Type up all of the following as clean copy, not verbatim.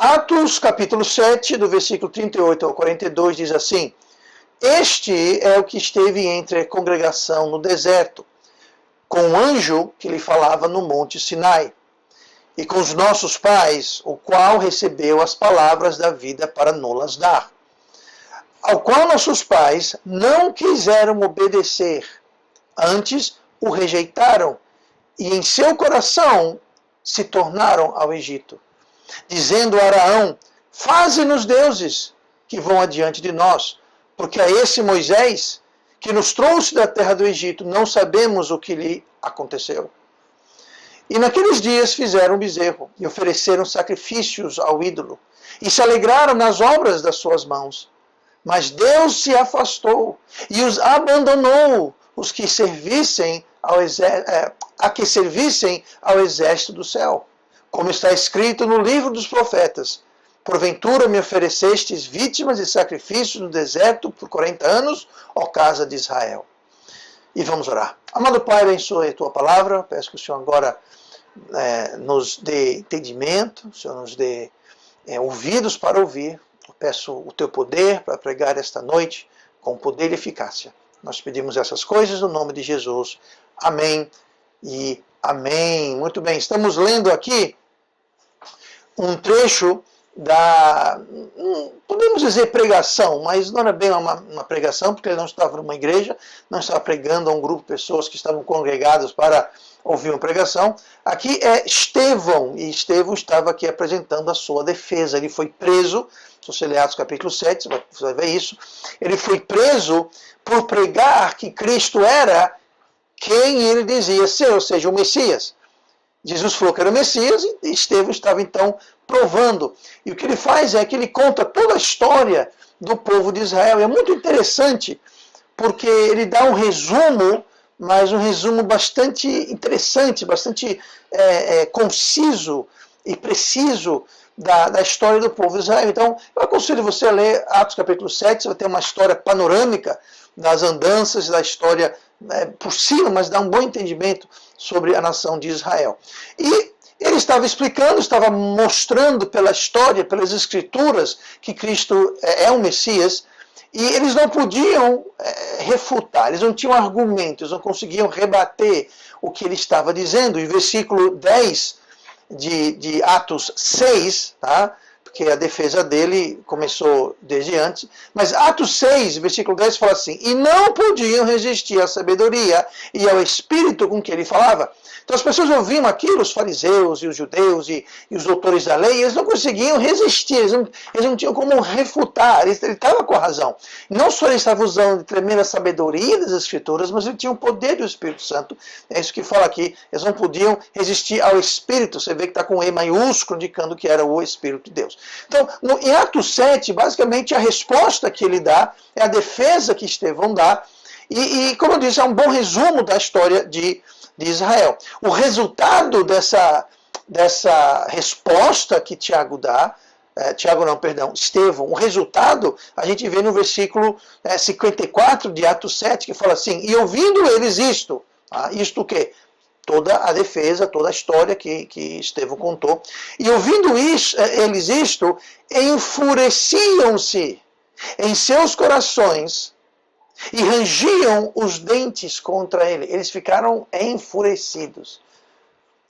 Atos capítulo 7, do versículo 38 ao 42, diz assim: Este é o que esteve entre a congregação no deserto, com o anjo que lhe falava no monte Sinai, e com os nossos pais, o qual recebeu as palavras da vida para nos dar, ao qual nossos pais não quiseram obedecer, antes o rejeitaram, e em seu coração se tornaram ao Egito, dizendo a Araão: Faze-nos deuses que vão adiante de nós, porque a esse Moisés, que nos trouxe da terra do Egito, não sabemos o que lhe aconteceu. E naqueles dias fizeram um bezerro, e ofereceram sacrifícios ao ídolo, e se alegraram nas obras das suas mãos. Mas Deus se afastou, e os abandonou, os que servissem a que servissem ao exército do céu. Como está escrito no livro dos profetas: Porventura me oferecestes vítimas e sacrifícios no deserto por 40 anos, ó casa de Israel. E vamos orar. Amado Pai, abençoe a Tua palavra. Peço que o Senhor agora nos dê entendimento, o Senhor nos dê ouvidos para ouvir. Eu peço o Teu poder para pregar esta noite com poder e eficácia. Nós pedimos essas coisas no nome de Jesus. Amém e amém. Muito bem, estamos lendo aqui um trecho da, podemos dizer pregação, mas não era bem uma pregação, porque ele não estava numa igreja, não estava pregando a um grupo de pessoas que estavam congregadas para ouvir uma pregação. Aqui é Estevão, e Estevão estava aqui apresentando a sua defesa. Ele foi preso, se você ler Atos capítulo 7, você vai ver isso. Ele foi preso por pregar que Cristo era quem ele dizia ser, ou seja, o Messias. Jesus falou que era o Messias e Estevão estava então provando. E o que ele faz é que ele conta toda a história do povo de Israel. E é muito interessante porque ele dá um resumo, mas um resumo bastante interessante, bastante conciso e preciso da história do povo de Israel. Então, eu aconselho você a ler Atos capítulo 7, você vai ter uma história panorâmica das andanças, da história por cima, mas dá um bom entendimento sobre a nação de Israel. E ele estava explicando, estava mostrando pela história, pelas escrituras, que Cristo é o Messias, e eles não podiam refutar, eles não tinham argumentos, não conseguiam rebater o que ele estava dizendo. E versículo 10 de Atos 6, tá? Porque a defesa dele começou desde antes, mas Atos 6, versículo 10 fala assim: E não podiam resistir à sabedoria e ao espírito com que ele falava. Então as pessoas ouviam aquilo, os fariseus e os judeus e os doutores da lei, eles não conseguiam resistir, eles não tinham como refutar, ele estava com a razão. Não só ele estava usando de tremenda sabedoria das escrituras, mas ele tinha o poder do Espírito Santo. É isso que fala aqui, eles não podiam resistir ao Espírito. Você vê que está com E maiúsculo, indicando que era o Espírito de Deus. Então, em Atos 7, basicamente a resposta que ele dá é a defesa que Estevão dá, e como eu disse, é um bom resumo da história de Israel. O resultado dessa resposta que Estevão, o resultado a gente vê no versículo 54 de Atos 7, que fala assim: E ouvindo eles isto, isto o quê? Toda a defesa, toda a história que Estevão contou. E ouvindo eles isto, enfureciam-se em seus corações e rangiam os dentes contra ele. Eles ficaram enfurecidos.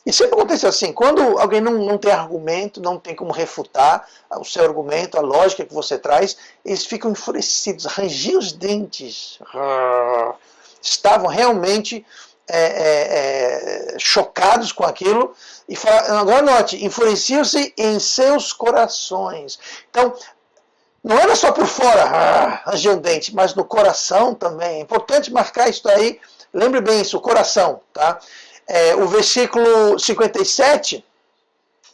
E sempre acontece assim, quando alguém não tem argumento, não tem como refutar o seu argumento, a lógica que você traz, eles ficam enfurecidos, rangiam os dentes. Estavam realmente chocados com aquilo. E agora note, enfureciam-se em seus corações. Então, não era só por fora, ranger o dente, mas no coração também. É importante marcar isso aí. Lembre bem isso, o coração. Tá? O versículo 57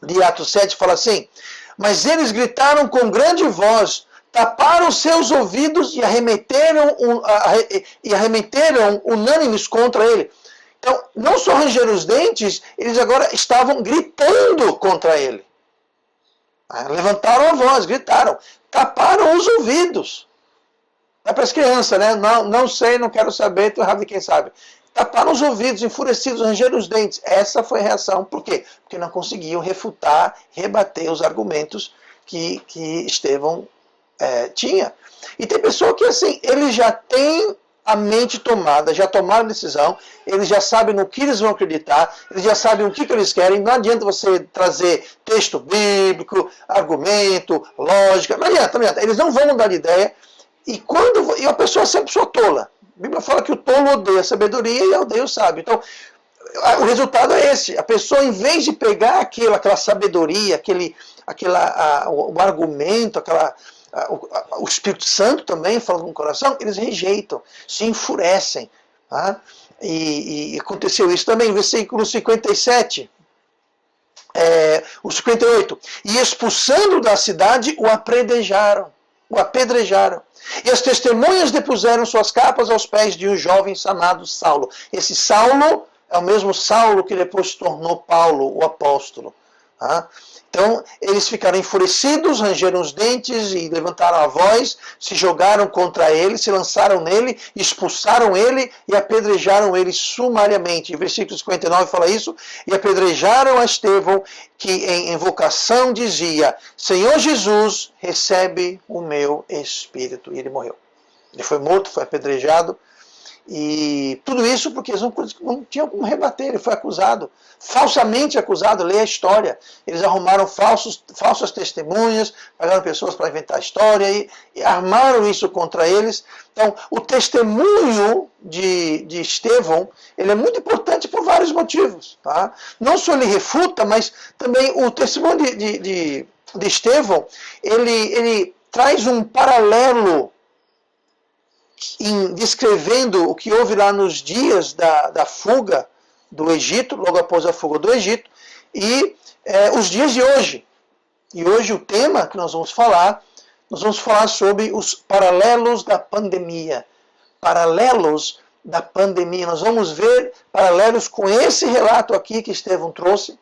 de Atos 7 fala assim: Mas eles gritaram com grande voz, taparam seus ouvidos e arremeteram unânimes contra ele. Então, não só rangeram os dentes, eles agora estavam gritando contra ele. Levantaram a voz, gritaram, taparam os ouvidos. É para as crianças, né? Não sei, não quero saber, tu errado de quem sabe. Taparam os ouvidos, enfurecidos, rangeram os dentes. Essa foi a reação. Por quê? Porque não conseguiam refutar, rebater os argumentos que Estevão tinha. E tem pessoa que, assim, ele já tem a mente tomada, já tomaram decisão, eles já sabem no que eles vão acreditar, eles já sabem o que eles querem. Não adianta você trazer texto bíblico, argumento, lógica, não adianta. Eles não vão mudar de ideia. E a pessoa é sempre pessoa tola. A Bíblia fala que o tolo odeia a sabedoria e odeia o sábio. Então, o resultado é esse. A pessoa, em vez de pegar aquela sabedoria, o argumento, o Espírito Santo também falando no coração, eles rejeitam, se enfurecem. Tá? E aconteceu isso também, versículo 57, o 58. E expulsando da cidade, o apedrejaram. E as testemunhas depuseram suas capas aos pés de um jovem chamado Saulo. Esse Saulo é o mesmo Saulo que depois se tornou Paulo, o apóstolo. Tá? Então, eles ficaram enfurecidos, rangeram os dentes e levantaram a voz, se jogaram contra ele, se lançaram nele, expulsaram ele e apedrejaram ele sumariamente. Versículo 59 fala isso. E apedrejaram a Estevão, que em invocação dizia: Senhor Jesus, recebe o meu espírito. E ele morreu. Ele foi morto, foi apedrejado. E tudo isso porque eles não tinham como rebater. Ele foi acusado, falsamente acusado. Leia a história. Eles arrumaram falsas testemunhas, pagaram pessoas para inventar a história e armaram isso contra eles. Então, o testemunho de Estevão, ele é muito importante por vários motivos. Tá? Não só ele refuta, mas também o testemunho de Estevão, ele traz um paralelo descrevendo o que houve lá nos dias da fuga do Egito, logo após a fuga do Egito, e os dias de hoje. E hoje o tema que nós vamos falar sobre os paralelos da pandemia. Paralelos da pandemia. Nós vamos ver paralelos com esse relato aqui que Estevão trouxe,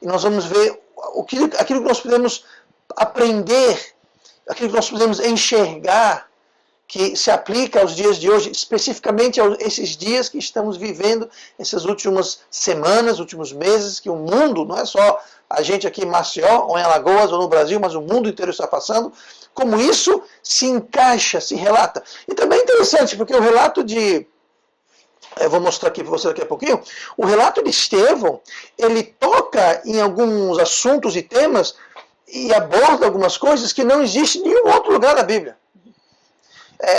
e nós vamos ver aquilo que nós podemos aprender, aquilo que nós podemos enxergar, que se aplica aos dias de hoje, especificamente a esses dias que estamos vivendo, essas últimas semanas, últimos meses, que o mundo, não é só a gente aqui em Maceió, ou em Alagoas, ou no Brasil, mas o mundo inteiro está passando, como isso se encaixa, se relata. E também é interessante, porque o relato eu vou mostrar aqui para você daqui a pouquinho, o relato de Estevão, ele toca em alguns assuntos e temas, e aborda algumas coisas que não existem em nenhum outro lugar da Bíblia.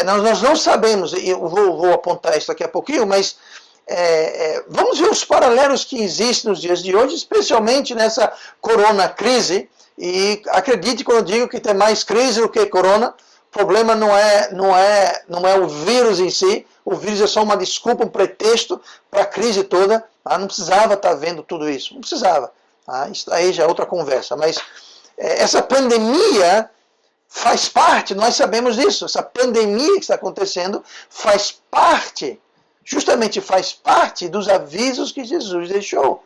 Nós não sabemos, e eu vou apontar isso daqui a pouquinho, mas vamos ver os paralelos que existem nos dias de hoje, especialmente nessa corona crise, e acredite quando eu digo que tem mais crise do que corona. O problema não é o vírus em si, o vírus é só uma desculpa, um pretexto para a crise toda. Não precisava estar vendo tudo isso, não precisava. Isso aí já é outra conversa, mas essa pandemia faz parte, nós sabemos disso, essa pandemia que está acontecendo justamente faz parte dos avisos que Jesus deixou.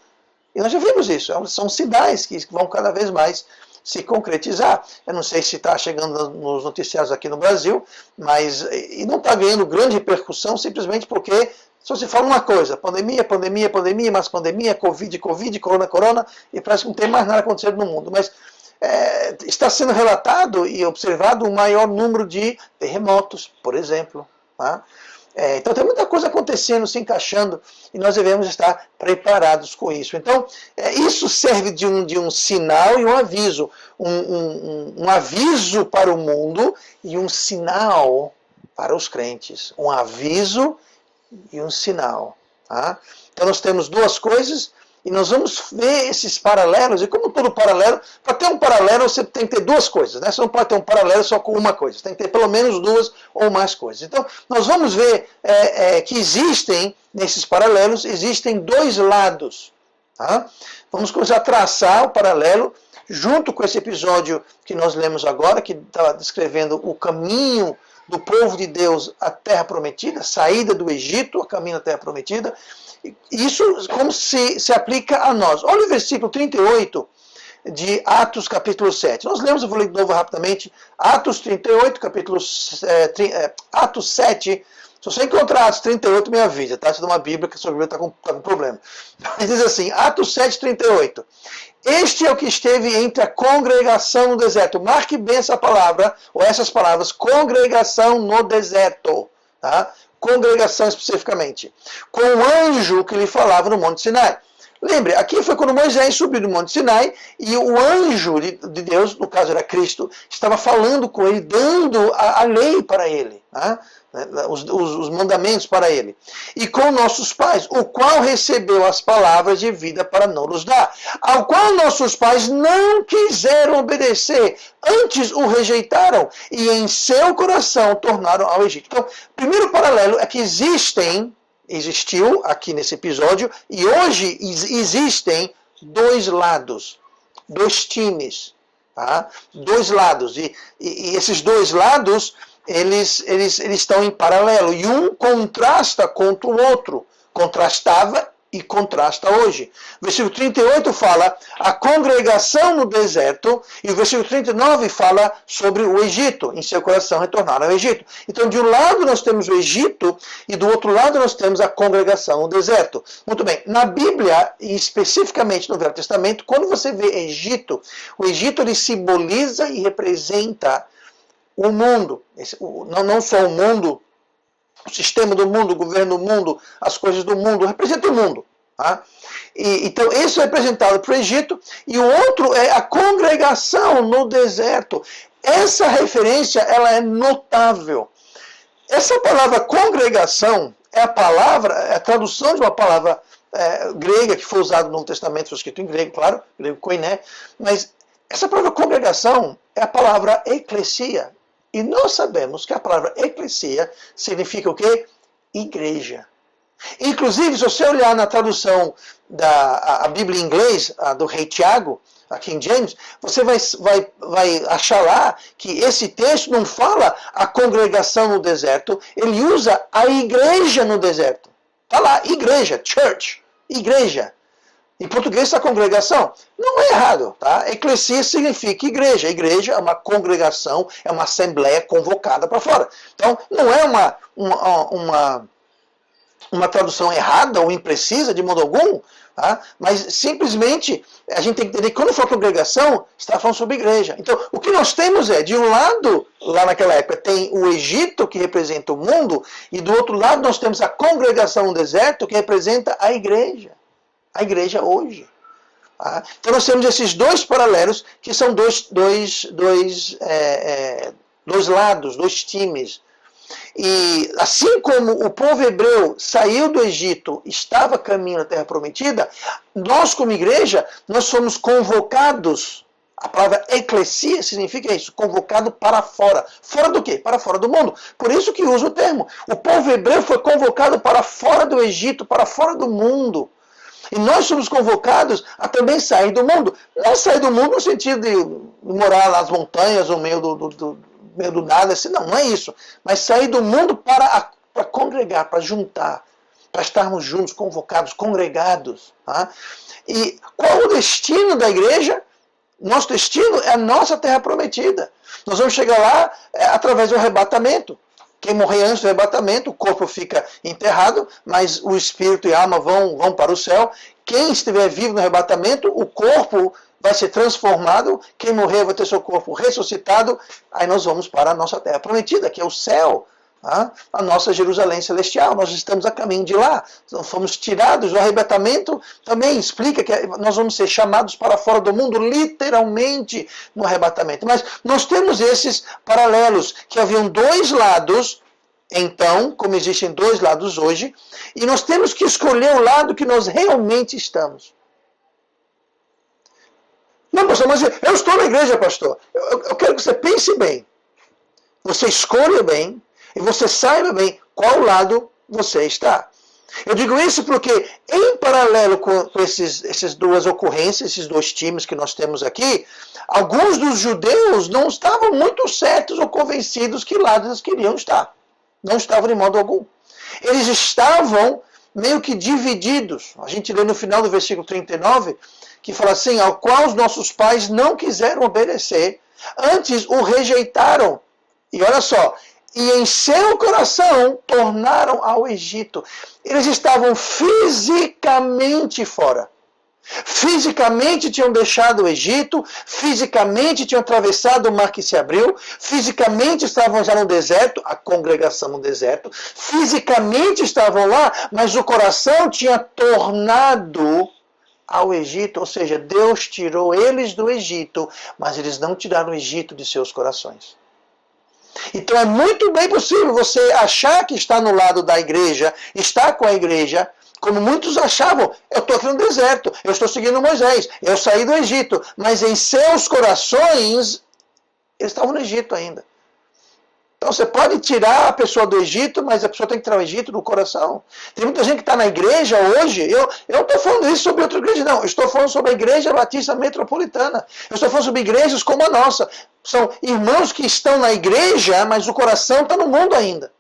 E nós já vimos isso, são sinais que vão cada vez mais se concretizar. Eu não sei se está chegando nos noticiários aqui no Brasil, mas e não está ganhando grande repercussão simplesmente porque só se fala uma coisa: pandemia, mais pandemia, Covid, corona, e parece que não tem mais nada acontecendo no mundo. Mas está sendo relatado e observado um maior número de terremotos, por exemplo. Tá? Então tem muita coisa acontecendo, se encaixando, e nós devemos estar preparados com isso. Então, isso serve de um sinal e um aviso. Um aviso para o mundo e um sinal para os crentes. Um aviso e um sinal. Tá? Então nós temos duas coisas, e nós vamos ver esses paralelos, e como todo paralelo, para ter um paralelo você tem que ter duas coisas, né? Você não pode ter um paralelo só com uma coisa, você tem que ter pelo menos duas ou mais coisas. Então, nós vamos ver que existem, nesses paralelos, existem dois lados. Tá? Vamos começar a traçar o paralelo, junto com esse episódio que nós lemos agora, que está descrevendo o caminho do povo de Deus à Terra Prometida, saída do Egito, a caminho da Terra Prometida. Isso como se aplica a nós. Olha o versículo 38 de Atos capítulo 7. Nós lemos, eu vou ler de novo rapidamente, Atos 38, Atos 7. Se você encontrar Atos 38, me avisa, tá? Se dá uma Bíblia, que a sua Bíblia está com problema. Mas diz assim, Atos 7, 38. Este é o que esteve entre a congregação no deserto. Marque bem essa palavra, ou essas palavras, congregação no deserto. Tá? Congregação especificamente. Com o anjo que lhe falava no Monte Sinai. Lembre, aqui foi quando Moisés subiu do Monte Sinai e o anjo de Deus, no caso era Cristo, estava falando com ele, dando a lei para ele, né? Os mandamentos para ele. E com nossos pais, o qual recebeu as palavras de vida para não nos dar, ao qual nossos pais não quiseram obedecer, antes o rejeitaram e em seu coração tornaram ao Egito. Então, primeiro paralelo é que existiu aqui nesse episódio, e hoje existem dois lados, dois times, tá? Dois lados, e esses dois lados, eles estão em paralelo, e um contrasta contra o outro, contrastava e contrasta hoje. O versículo 38 fala a congregação no deserto, e o versículo 39 fala sobre o Egito, em seu coração retornaram ao Egito. Então, de um lado nós temos o Egito, e do outro lado nós temos a congregação no deserto. Muito bem, na Bíblia, e especificamente no Velho Testamento, quando você vê Egito, o Egito ele simboliza e representa o mundo, não só o mundo, o sistema do mundo, o governo do mundo, as coisas do mundo, representa o mundo. Tá? Então, esse é representado para o Egito, e o outro é a congregação no deserto. Essa referência ela é notável. Essa palavra congregação é a tradução de uma palavra grega que foi usada no Novo Testamento, foi escrito em grego, claro, grego koiné, mas essa palavra congregação é a palavra eclesia. E nós sabemos que a palavra eclesia significa o quê? Igreja. Inclusive, se você olhar na tradução da Bíblia em inglês, do rei Tiago, a King James, você vai achar lá que esse texto não fala a congregação no deserto, ele usa a igreja no deserto. Está lá, igreja, church, igreja. Em português, a congregação. Não é errado, tá? Eclesia significa igreja. Igreja é uma congregação, é uma assembleia convocada para fora. Então, não é uma tradução errada ou imprecisa de modo algum, tá? Mas simplesmente a gente tem que entender que quando for congregação, está falando sobre igreja. Então, o que nós temos é, de um lado, lá naquela época, tem o Egito, que representa o mundo, e do outro lado nós temos a congregação no deserto, que representa a igreja. A igreja hoje. Tá? Então nós temos esses dois paralelos, que são dois lados, dois times. E assim como o povo hebreu saiu do Egito, estava caminhando à Terra Prometida, nós como igreja, nós fomos convocados. A palavra eclesia significa isso, convocado para fora. Fora do quê? Para fora do mundo. Por isso que usa o termo. O povo hebreu foi convocado para fora do Egito, para fora do mundo. E nós somos convocados a também sair do mundo. Não sair do mundo no sentido de morar nas montanhas, ou meio do nada, assim, não é isso. Mas sair do mundo para congregar, para juntar, para estarmos juntos, convocados, congregados. Tá? E qual o destino da igreja? Nosso destino é a nossa terra prometida. Nós vamos chegar lá através do arrebatamento. Quem morrer antes do arrebatamento, o corpo fica enterrado, mas o espírito e a alma vão para o céu. Quem estiver vivo no arrebatamento, o corpo vai ser transformado. Quem morrer vai ter seu corpo ressuscitado. Aí nós vamos para a nossa terra prometida, que é o céu. Tá? A nossa Jerusalém celestial. Nós estamos a caminho de lá. Nós fomos tirados do arrebatamento. Também explica que nós vamos ser chamados para fora do mundo, literalmente, no arrebatamento. Mas nós temos esses paralelos, que haviam dois lados, então, como existem dois lados hoje, e nós temos que escolher o lado que nós realmente estamos. Não, pastor, mas eu estou na igreja, pastor. Eu quero que você pense bem. Você escolha bem, e você saiba bem qual lado você está. Eu digo isso porque, em paralelo com essas duas ocorrências, esses dois times que nós temos aqui, alguns dos judeus não estavam muito certos ou convencidos que lado eles queriam estar. Não estavam de modo algum. Eles estavam meio que divididos. A gente lê no final do versículo 39, que fala assim, ao qual os nossos pais não quiseram obedecer, antes o rejeitaram. E olha só, e em seu coração tornaram ao Egito. Eles estavam fisicamente fora. Fisicamente tinham deixado o Egito, fisicamente tinham atravessado o mar que se abriu, fisicamente estavam já no deserto, a congregação no deserto, fisicamente estavam lá, mas o coração tinha tornado ao Egito, ou seja, Deus tirou eles do Egito, mas eles não tiraram o Egito de seus corações. Então é muito bem possível você achar que está no lado da igreja, está com a igreja, como muitos achavam, eu estou aqui no deserto, eu estou seguindo Moisés, eu saí do Egito, mas em seus corações, eles estavam no Egito ainda. Então você pode tirar a pessoa do Egito, mas a pessoa tem que tirar o Egito do coração. Tem muita gente que está na igreja hoje, eu não estou falando isso sobre outra igreja, não. Eu estou falando sobre a Igreja Batista Metropolitana. Eu estou falando sobre igrejas como a nossa. São irmãos que estão na igreja, mas o coração está no mundo ainda.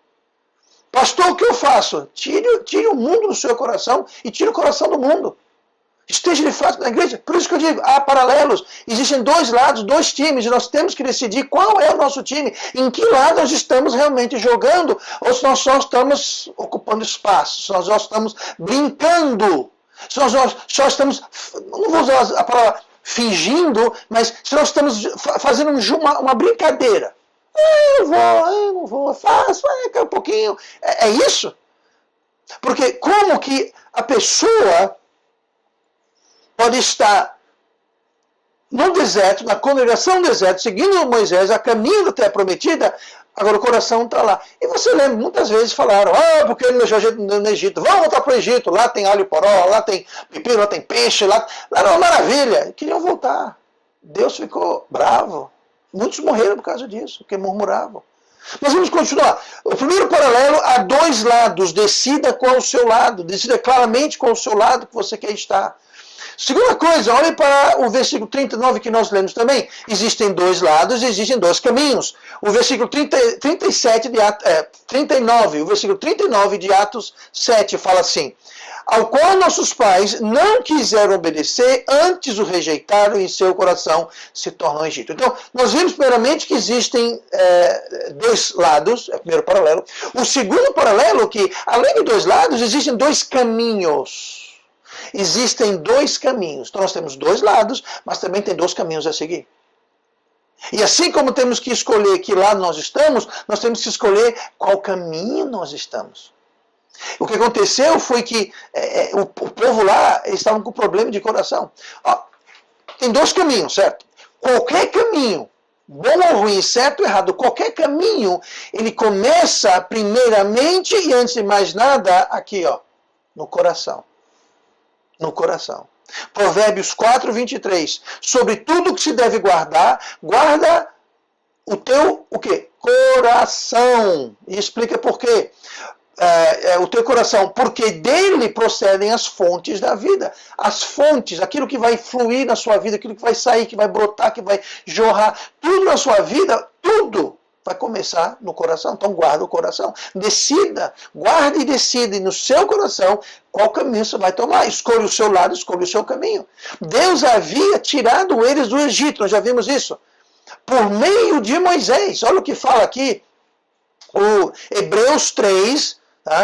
Pastor, o que eu faço? Tire o mundo do seu coração e tire o coração do mundo. Esteja de fato na igreja. Por isso que eu digo, há paralelos. Existem dois lados, dois times, e nós temos que decidir qual é o nosso time, em que lado nós estamos realmente jogando, ou se nós só estamos ocupando espaço, se nós só estamos brincando, se nós só estamos, não vou usar a palavra fingindo, mas se nós estamos fazendo uma brincadeira. Eu não vou, faço, daqui a pouquinho. É isso? Porque como que a pessoa pode estar no deserto, na congregação do deserto, seguindo Moisés, a caminho da terra prometida, agora o coração está lá. E você lembra, muitas vezes falaram, porque ele deixou a gente no Egito, vamos voltar para o Egito, lá tem alho poró, lá tem pepino, lá tem peixe, lá era uma maravilha. Queriam voltar. Deus ficou bravo. Muitos morreram por causa disso, porque murmuravam. Mas vamos continuar. O primeiro paralelo, há dois lados. Decida qual é o seu lado. Decida claramente qual é o seu lado que você quer estar. Segunda coisa, olhe para o versículo 39 que nós lemos também. Existem dois lados, existem dois caminhos. O versículo 39, o versículo 39 de Atos 7 fala assim: ao qual nossos pais não quiseram obedecer, antes o rejeitaram e em seu coração se tornou Egito. Então, nós vimos primeiramente que existem dois lados, é o primeiro paralelo. O segundo paralelo é que, além de dois lados, existem dois caminhos. Existem dois caminhos. Então nós temos dois lados, mas também tem dois caminhos a seguir. E assim como temos que escolher que lado nós estamos, nós temos que escolher qual caminho nós estamos. O que aconteceu foi que o povo lá, eles estavam com problema de coração. Tem dois caminhos, certo? Qualquer caminho, bom ou ruim, certo ou errado, qualquer caminho, ele começa primeiramente e antes de mais nada, aqui, no coração. No coração. Provérbios 4, 23. Sobre tudo que se deve guardar, guarda o teu, o quê? Coração. E explica por quê. O teu coração, porque dele procedem as fontes da vida. As fontes, aquilo que vai fluir na sua vida, aquilo que vai sair, que vai brotar, que vai jorrar, tudo na sua vida, tudo vai começar no coração. Então guarda o coração. Decida, guarde e decida no seu coração qual caminho você vai tomar. Escolha o seu lado, escolha o seu caminho. Deus havia tirado eles do Egito, nós já vimos isso. Por meio de Moisés. Olha o que fala aqui. O Hebreus 3,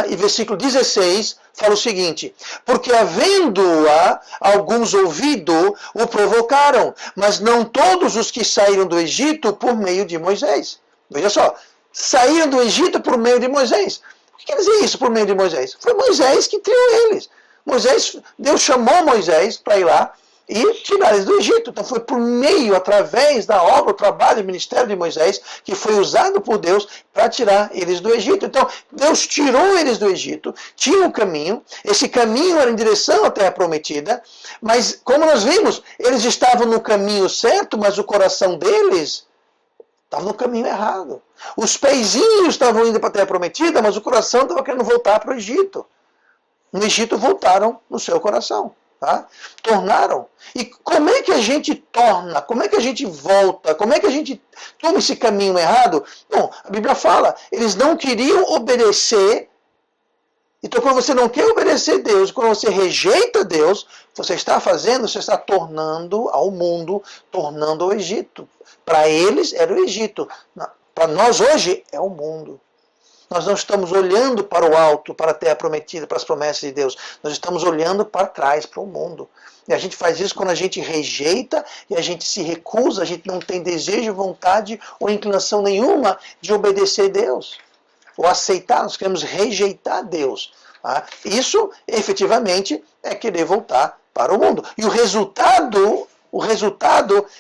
e versículo 16, fala o seguinte: porque havendo-a alguns ouvido, o provocaram, mas não todos os que saíram do Egito por meio de Moisés. Veja só, saíram do Egito por meio de Moisés. O que quer dizer isso por meio de Moisés? Foi Moisés que criou eles. Deus chamou Moisés para ir lá e tirar eles do Egito. Então foi por meio, através da obra, o trabalho, o ministério de Moisés, que foi usado por Deus para tirar eles do Egito. Então Deus tirou eles do Egito, tinha um caminho, esse caminho era em direção à terra prometida, mas como nós vimos, eles estavam no caminho certo, mas o coração deles estava no caminho errado. Os pezinhos estavam indo para a terra prometida, mas o coração estava querendo voltar para o Egito. No Egito voltaram no seu coração. Tornaram. E como é que a gente torna? Como é que a gente volta? Como é que a gente toma esse caminho errado? Bom, a Bíblia fala, eles não queriam obedecer Então, quando você não quer obedecer a Deus, quando você rejeita Deus, você está tornando ao mundo, tornando ao Egito. Para eles era o Egito. Para nós hoje é o mundo. Nós não estamos olhando para o alto, para a terra prometida, para as promessas de Deus. Nós estamos olhando para trás, para o mundo. E a gente faz isso quando a gente rejeita e a gente se recusa, a gente não tem desejo, vontade ou inclinação nenhuma de obedecer a Deus. Ou aceitar, nós queremos rejeitar Deus. Tá? Isso, efetivamente, é querer voltar para o mundo. E o resultado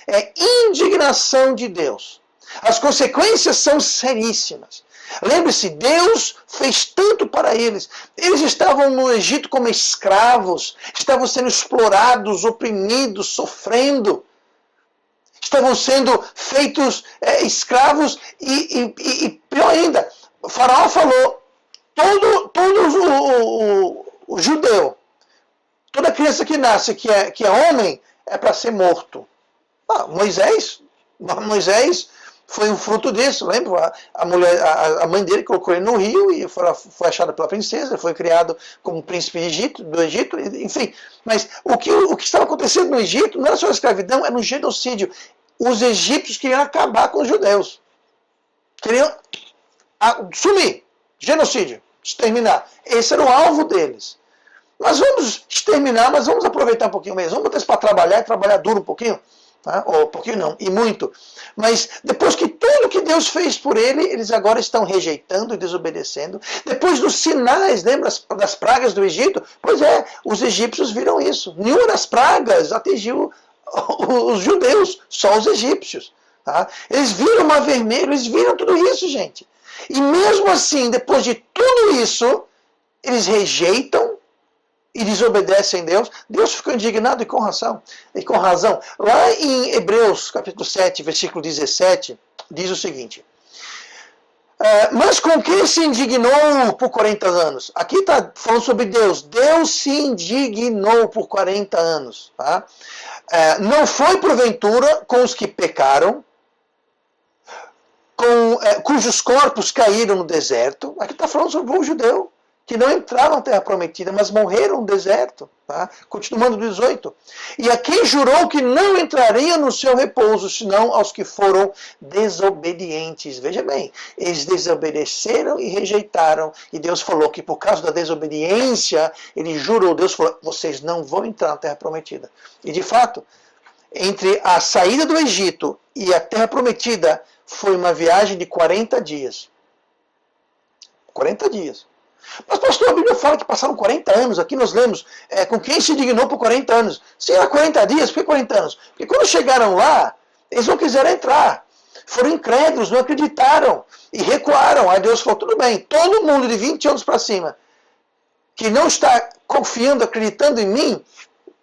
é indignação de Deus. As consequências são seríssimas. Lembre-se, Deus fez tanto para eles. Eles estavam no Egito como escravos, estavam sendo explorados, oprimidos, sofrendo. Estavam sendo feitos escravos e pior ainda, o faraó falou, todo o judeu, toda criança que nasce, que é homem, é para ser morto. Moisés foi um fruto disso, lembra? A mãe dele colocou ele no rio e foi achada pela princesa, foi criado como príncipe do Egito, enfim. Mas o que estava acontecendo no Egito não era só a escravidão, era um genocídio. Os egípcios queriam acabar com os judeus. Queriam sumir, genocídio, exterminar. Esse era o alvo deles. Nós vamos exterminar, mas vamos aproveitar um pouquinho mesmo. Vamos botar isso para trabalhar e trabalhar duro um pouquinho. Tá? Ou um pouquinho não, e muito. Mas depois que tudo que Deus fez por eles agora estão rejeitando e desobedecendo. Depois dos sinais, lembra das pragas do Egito? Pois é, os egípcios viram isso. Nenhuma das pragas atingiu os judeus, só os egípcios. Tá? Eles viram o mar vermelho, eles viram tudo isso, gente. E mesmo assim, depois de tudo isso, eles rejeitam e desobedecem a Deus. Deus ficou indignado e com razão. Lá em Hebreus, capítulo 7, versículo 17, diz o seguinte. Mas com que se indignou por 40 anos? Aqui está falando sobre Deus. Deus se indignou por 40 anos. Tá? Não foi porventura com os que pecaram, cujos corpos caíram no deserto. Aqui está falando sobre o povo judeu, que não entraram na terra prometida, mas morreram no deserto. Tá? Continuando 18. E a quem jurou que não entraria no seu repouso, senão aos que foram desobedientes. Veja bem, eles desobedeceram e rejeitaram. E Deus falou que por causa da desobediência, ele jurou, Deus falou, vocês não vão entrar na terra prometida. E de fato, entre a saída do Egito e a terra prometida, foi uma viagem de 40 dias. 40 dias. Mas, pastor, a Bíblia fala que passaram 40 anos. Aqui nós lemos com quem se dignou por 40 anos. Se era 40 dias, por que 40 anos? Porque quando chegaram lá, eles não quiseram entrar. Foram incrédulos, não acreditaram. E recuaram. Aí Deus falou, tudo bem, todo mundo de 20 anos para cima, que não está confiando, acreditando em mim,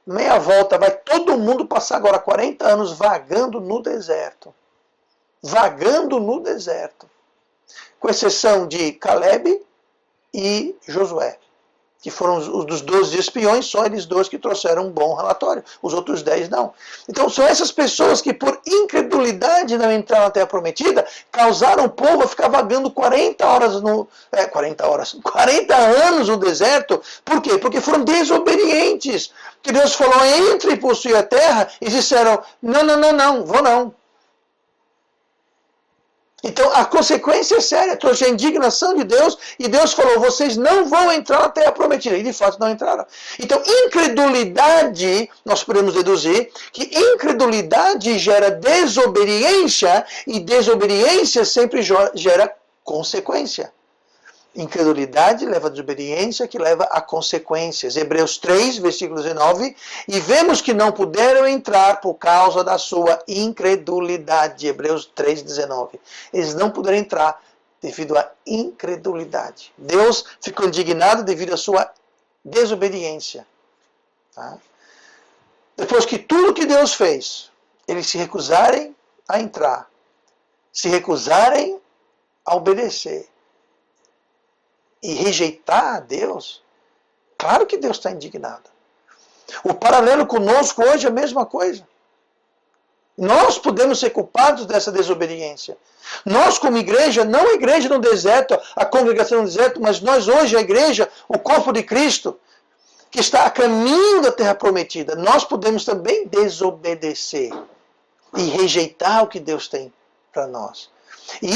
meia volta, vai todo mundo passar agora 40 anos vagando no deserto. Vagando no deserto. Com exceção de Caleb e Josué, que foram os dos 12 espiões, só eles dois que trouxeram um bom relatório, os outros 10 não. Então são essas pessoas que por incredulidade não entraram na terra prometida, causaram o povo a ficar vagando 40 anos no deserto. Por quê? Porque foram desobedientes. Que Deus falou, entre e possui a terra, e disseram, não, vou não. Então, a consequência é séria, trouxe a indignação de Deus, e Deus falou, vocês não vão entrar na terra prometida. E, de fato, não entraram. Então, incredulidade, nós podemos deduzir que incredulidade gera desobediência, e desobediência sempre gera consequência. Incredulidade leva a desobediência, que leva a consequências. Hebreus 3, versículo 19. E vemos que não puderam entrar por causa da sua incredulidade. Hebreus 3, 19. Eles não puderam entrar devido à incredulidade. Deus ficou indignado devido à sua desobediência. Tá? Depois que tudo que Deus fez, eles se recusarem a entrar, se recusarem a obedecer, e rejeitar a Deus, claro que Deus está indignado. O paralelo conosco hoje é a mesma coisa. Nós podemos ser culpados dessa desobediência. Nós, como igreja, não a igreja no deserto, a congregação no deserto, mas nós hoje, a igreja, o corpo de Cristo, que está a caminho da terra prometida, nós podemos também desobedecer e rejeitar o que Deus tem para nós. E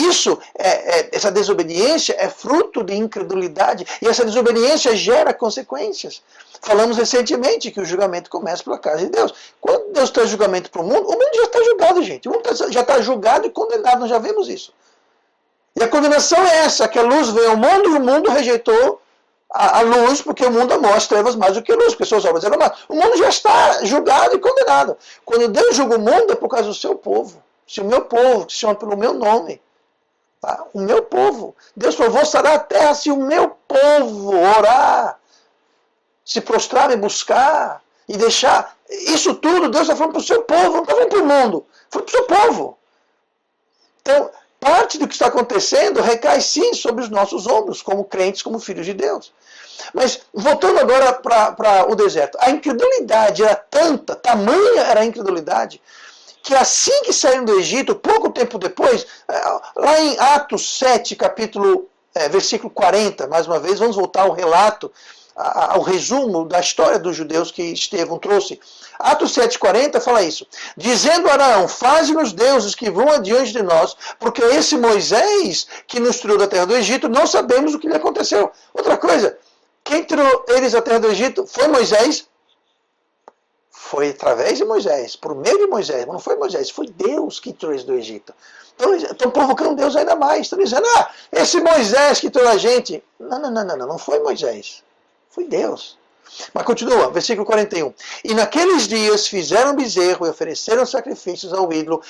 essa desobediência é fruto de incredulidade, e essa desobediência gera consequências. Falamos recentemente que o julgamento começa pela casa de Deus. Quando Deus traz julgamento para o mundo já está julgado, gente. O mundo já está julgado e condenado, nós já vimos isso. E a condenação é essa, que a luz veio ao mundo e o mundo rejeitou a luz, porque o mundo amou as trevas mais do que a luz, porque suas obras eram más. O mundo já está julgado e condenado. Quando Deus julga o mundo é por causa do seu povo. Se o meu povo, que se chama pelo meu nome, tá? O meu povo. Deus falou, vou sarar a terra se o meu povo orar, se prostrar, me buscar e deixar. Isso tudo Deus está falando para o seu povo, não está falando para o mundo, está falando para o seu povo. Então, parte do que está acontecendo recai sim sobre os nossos ombros, como crentes, como filhos de Deus. Mas, voltando agora para o deserto, a incredulidade era tanta, tamanha era a incredulidade, que assim que saíram do Egito, pouco tempo depois, lá em Atos 7, versículo 40, mais uma vez, vamos voltar ao relato, ao resumo da história dos judeus que Estevão trouxe. Atos 7,40 fala isso. Dizendo a Araão, faze-nos deuses que vão adiante de nós, porque esse Moisés que nos tirou da terra do Egito, não sabemos o que lhe aconteceu. Outra coisa, quem tirou eles da terra do Egito foi Moisés? Foi através de Moisés, por meio de Moisés, mas não foi Moisés, foi Deus que tirou eles do Egito. Então estão provocando Deus ainda mais, estão dizendo, esse Moisés que tirou a gente. Não foi Moisés, foi Deus. Mas continua, versículo 41. E naqueles dias fizeram bezerro e ofereceram sacrifícios ao ídolo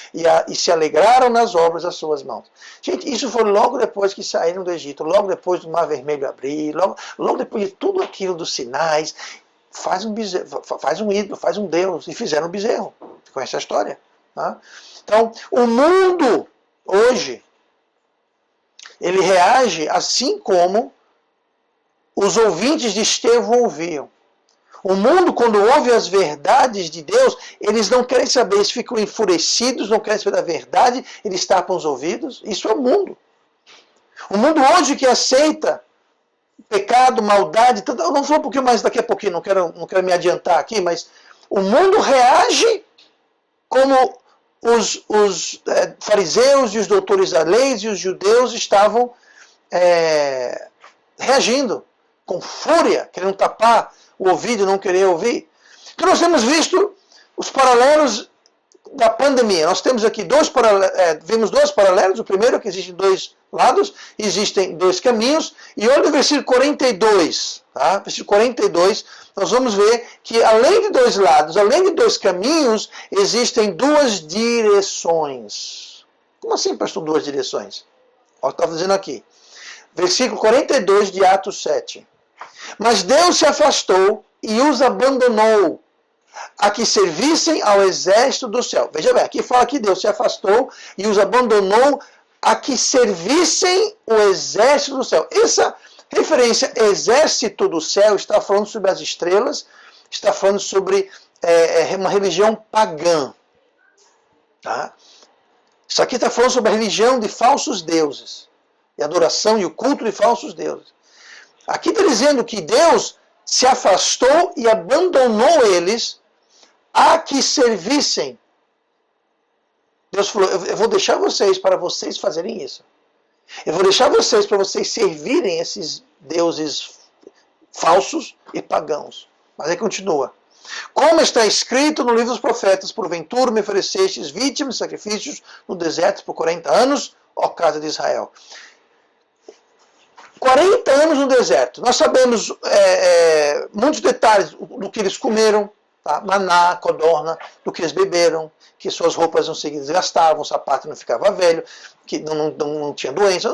e se alegraram nas obras das suas mãos. Gente, isso foi logo depois que saíram do Egito, logo depois do Mar Vermelho abrir, logo depois de tudo aquilo dos sinais. Faz um bezerro, faz um ídolo, faz um Deus, e fizeram um bezerro. Você conhece a história? Tá? Então, o mundo, hoje, ele reage assim como os ouvintes de Estevão ouviam. O mundo, quando ouve as verdades de Deus, eles não querem saber, eles ficam enfurecidos, não querem saber da verdade, eles tapam os ouvidos. Isso é o mundo. O mundo hoje que aceita pecado, maldade, eu não vou falar um pouquinho mais daqui a pouquinho, não quero me adiantar aqui, mas o mundo reage como os fariseus e os doutores da lei e os judeus estavam reagindo com fúria, querendo tapar o ouvido e não querer ouvir. Então nós temos visto os paralelos da pandemia. Nós temos aqui vimos dois paralelos. O primeiro é que existem dois lados, existem dois caminhos. E olha o versículo 42. Tá? Versículo 42, nós vamos ver que além de dois lados, além de dois caminhos, existem duas direções. Como assim, pastor, duas direções? Olha o que está dizendo aqui. Versículo 42 de Atos 7. Mas Deus se afastou e os abandonou a que servissem ao exército do céu. Veja bem, aqui fala que Deus se afastou e os abandonou a que servissem o exército do céu. Essa referência exército do céu está falando sobre as estrelas, está falando sobre uma religião pagã. Tá? Isso aqui está falando sobre a religião de falsos deuses, e a adoração e o culto de falsos deuses. Aqui está dizendo que Deus se afastou e abandonou eles a que servissem. Deus falou, eu vou deixar vocês para vocês fazerem isso. Eu vou deixar vocês para vocês servirem esses deuses falsos e pagãos. Mas aí continua. Como está escrito no livro dos profetas, porventura me oferecestes vítimas e sacrifícios no deserto por 40 anos, ó casa de Israel. 40 anos no deserto. Nós sabemos muitos detalhes do que eles comeram, tá? Maná, codorna, do que eles beberam, que suas roupas não se desgastavam, o sapato não ficava velho, que não tinha doença.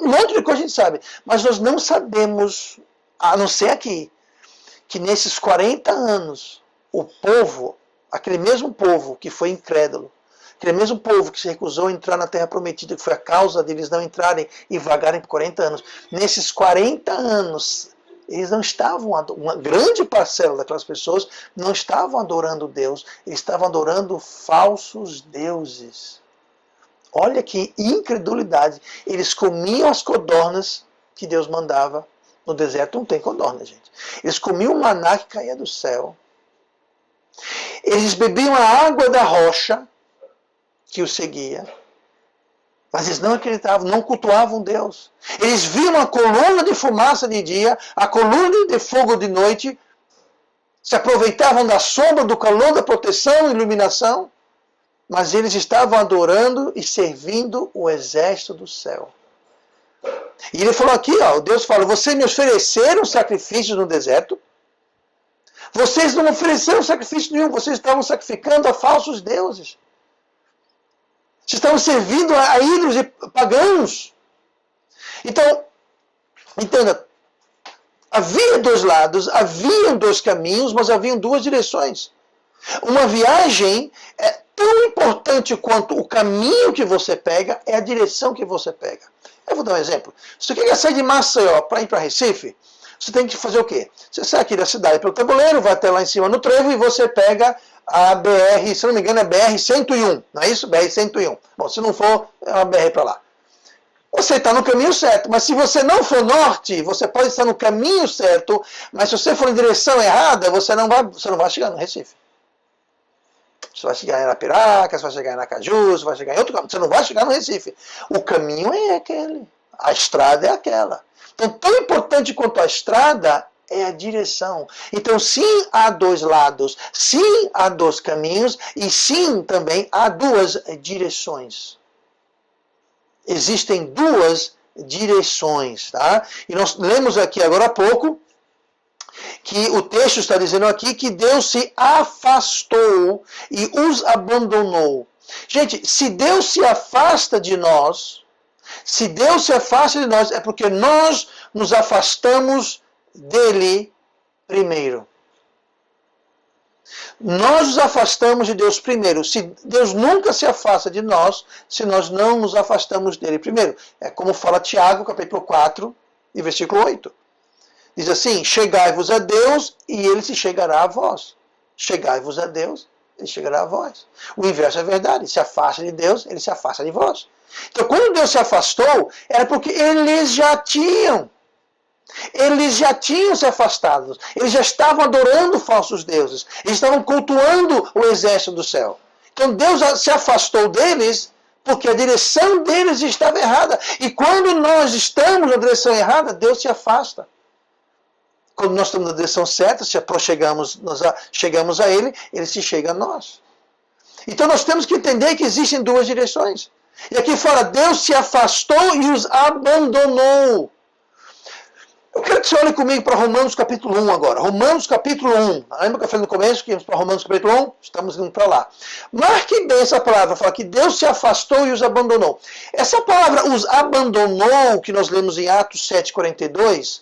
Um monte de coisa a gente sabe. Mas nós não sabemos, a não ser aqui, que nesses 40 anos, o povo, aquele mesmo povo que foi incrédulo, aquele mesmo povo que se recusou a entrar na terra prometida, que foi a causa deles não entrarem e vagarem por 40 anos. Nesses 40 anos, eles não estavam, uma grande parcela daquelas pessoas não estavam adorando Deus, eles estavam adorando falsos deuses. Olha que incredulidade. Eles comiam as codornas que Deus mandava, No deserto não tem codorna, gente. Eles comiam o maná que caía do céu. Eles bebiam a água da rocha que os seguia. Mas eles não acreditavam, não cultuavam Deus. Eles viam a coluna de fumaça de dia, a coluna de fogo de noite, se aproveitavam da sombra, do calor, da proteção, iluminação, mas eles estavam adorando e servindo o exército do céu. E ele falou aqui, ó, Deus falou, vocês me ofereceram sacrifícios no deserto, vocês não ofereceram sacrifício nenhum, vocês estavam sacrificando a falsos deuses. Vocês estavam servindo a ídolos e pagãos. Então, entenda, havia dois lados, haviam dois caminhos, mas haviam duas direções. Uma viagem é tão importante quanto o caminho que você pega, é a direção que você pega. Eu vou dar um exemplo. Se você quer sair de Maceió para ir para Recife, você tem que fazer o quê? Você sai aqui da cidade pelo tabuleiro, vai até lá em cima no trevo e você pega a BR, se não me engano é BR-101, não é isso? BR-101. Bom, se não for, é uma BR para lá. Você está no caminho certo, mas se você não for norte, você pode estar no caminho certo, mas se você for em direção errada, você não vai chegar no Recife. Você vai chegar em Arapiraca, você vai chegar em Aracaju, você vai chegar em outro caminho, você não vai chegar no Recife. O caminho é aquele, a estrada é aquela. Então, tão importante quanto a estrada é a direção. Então, sim, há dois lados, sim, há dois caminhos, e sim, também há duas direções. Existem duas direções, tá? E nós lemos aqui agora há pouco, que o texto está dizendo aqui que Deus se afastou e os abandonou. Gente, se Deus se afasta de nós, é porque nós nos afastamos dele primeiro. Nós nos afastamos de Deus primeiro. Deus nunca se afasta de nós se nós não nos afastamos dele primeiro. É como fala Tiago, capítulo 4, e versículo 8. Diz assim, chegai-vos a Deus e ele se chegará a vós. Chegai-vos a Deus, ele chegará a vós. O inverso é verdade. Se afasta de Deus, ele se afasta de vós. Então, quando Deus se afastou, era porque eles já tinham se afastado. Eles já estavam adorando falsos deuses. Eles estavam cultuando o exército do céu. Então, Deus se afastou deles porque a direção deles estava errada. E quando nós estamos na direção errada, Deus se afasta. Quando nós estamos na direção certa, se chegamos a Ele, Ele se chega a nós. Então nós temos que entender que existem duas direções. E aqui fala, Deus se afastou e os abandonou. Eu quero que você olhe comigo para Romanos capítulo 1 agora. Romanos capítulo 1. Lembra que eu falei no começo que íamos para Romanos capítulo 1? Estamos indo para lá. Marque bem essa palavra, fala que Deus se afastou e os abandonou. Essa palavra, os abandonou, que nós lemos em Atos 7,42,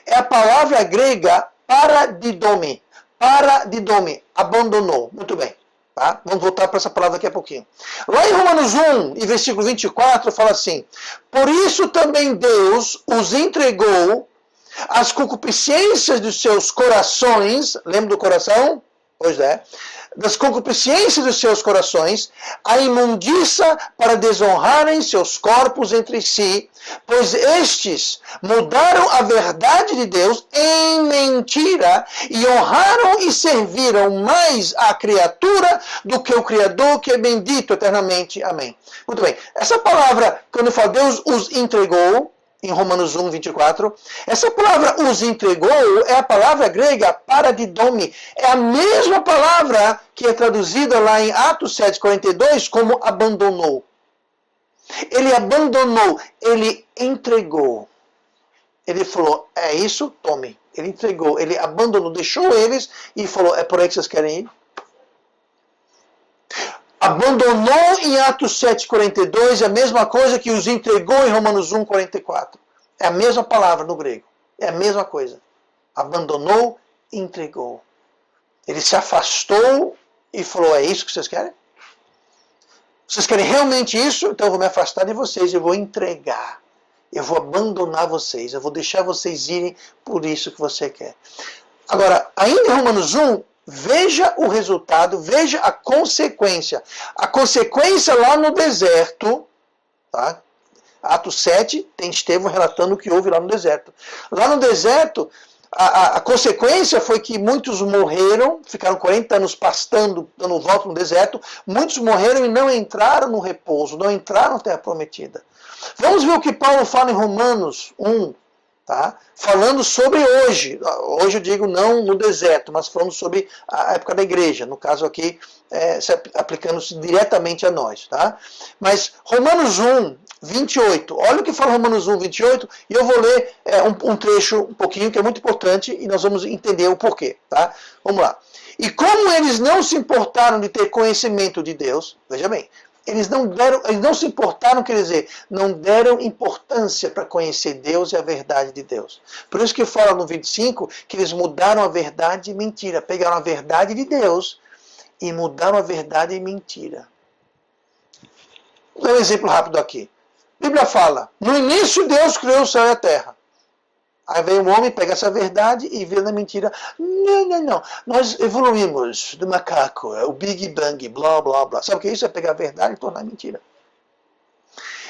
é a palavra grega paradidome. Paradidome, abandonou. Muito bem. Tá? Vamos voltar para essa palavra daqui a pouquinho. Lá em Romanos 1, e versículo 24, fala assim, por isso também Deus os entregou às concupiscências dos seus corações, lembra do coração? Pois é. Das concupiscências dos seus corações, a imundícia para desonrarem seus corpos entre si, pois estes mudaram a verdade de Deus em mentira e honraram e serviram mais a criatura do que o Criador, que é bendito eternamente. Amém. Muito bem. Essa palavra, quando fala Deus os entregou, em Romanos 1, 24, essa palavra os entregou é a palavra grega paradidome. É a mesma palavra que é traduzida lá em Atos 7, 42 como abandonou. Ele abandonou, ele entregou. Ele falou, é isso, tome. Ele entregou, ele abandonou, deixou eles e falou, é por aí que vocês querem ir? Abandonou em Atos 7,42 é a mesma coisa que os entregou em Romanos 1,44. É a mesma palavra no grego. É a mesma coisa. Abandonou e entregou. Ele se afastou e falou, é isso que vocês querem? Vocês querem realmente isso? Então eu vou me afastar de vocês, eu vou entregar. Eu vou abandonar vocês, eu vou deixar vocês irem por isso que você quer. Agora, ainda em Romanos 1, veja o resultado, veja a consequência. A consequência lá no deserto, tá? Atos 7 tem Estevão relatando o que houve lá no deserto. Lá no deserto, a consequência foi que muitos morreram, ficaram 40 anos pastando, dando volta no deserto, muitos morreram e não entraram no repouso, não entraram na terra prometida. Vamos ver o que Paulo fala em Romanos 1, tá? Falando sobre hoje. Hoje eu digo não no deserto, mas falando sobre a época da igreja. No caso aqui, aplicando-se diretamente a nós. Tá? Mas Romanos 1, 28. Olha o que fala Romanos 1, 28. E eu vou ler um trecho um pouquinho que é muito importante e nós vamos entender o porquê. Tá? Vamos lá. E como eles não se importaram de ter conhecimento de Deus, veja bem, eles não se importaram, quer dizer, não deram importância para conhecer Deus e a verdade de Deus. Por isso que fala no 25 que eles mudaram a verdade em mentira. Pegaram a verdade de Deus e mudaram a verdade em mentira. Vou dar um exemplo rápido aqui. A Bíblia fala, no início Deus criou o céu e a terra. Aí vem o homem, pega essa verdade e vê na mentira. Não. Nós evoluímos do macaco, o Big Bang, blá, blá, blá. Sabe o que é isso? É pegar a verdade e tornar mentira.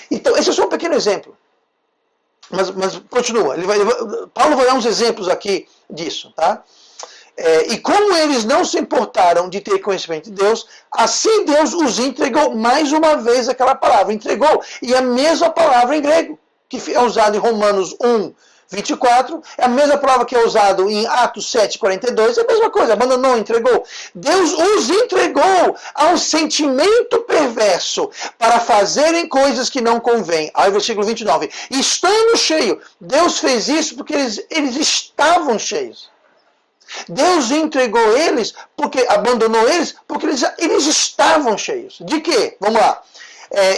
Então, esse é só um pequeno exemplo. Mas continua. Paulo vai dar uns exemplos aqui disso. Tá? E como eles não se importaram de ter conhecimento de Deus, assim Deus os entregou mais uma vez aquela palavra. Entregou. E a mesma palavra em grego, que é usada em Romanos 1, 24, é a mesma palavra que é usada em Atos 7, 42, é a mesma coisa, abandonou, entregou. Deus os entregou a um sentimento perverso para fazerem coisas que não convêm. Aí o versículo 29, estando cheio, Deus fez isso porque eles estavam cheios. Deus entregou eles, abandonou eles, porque eles estavam cheios. De quê? Vamos lá.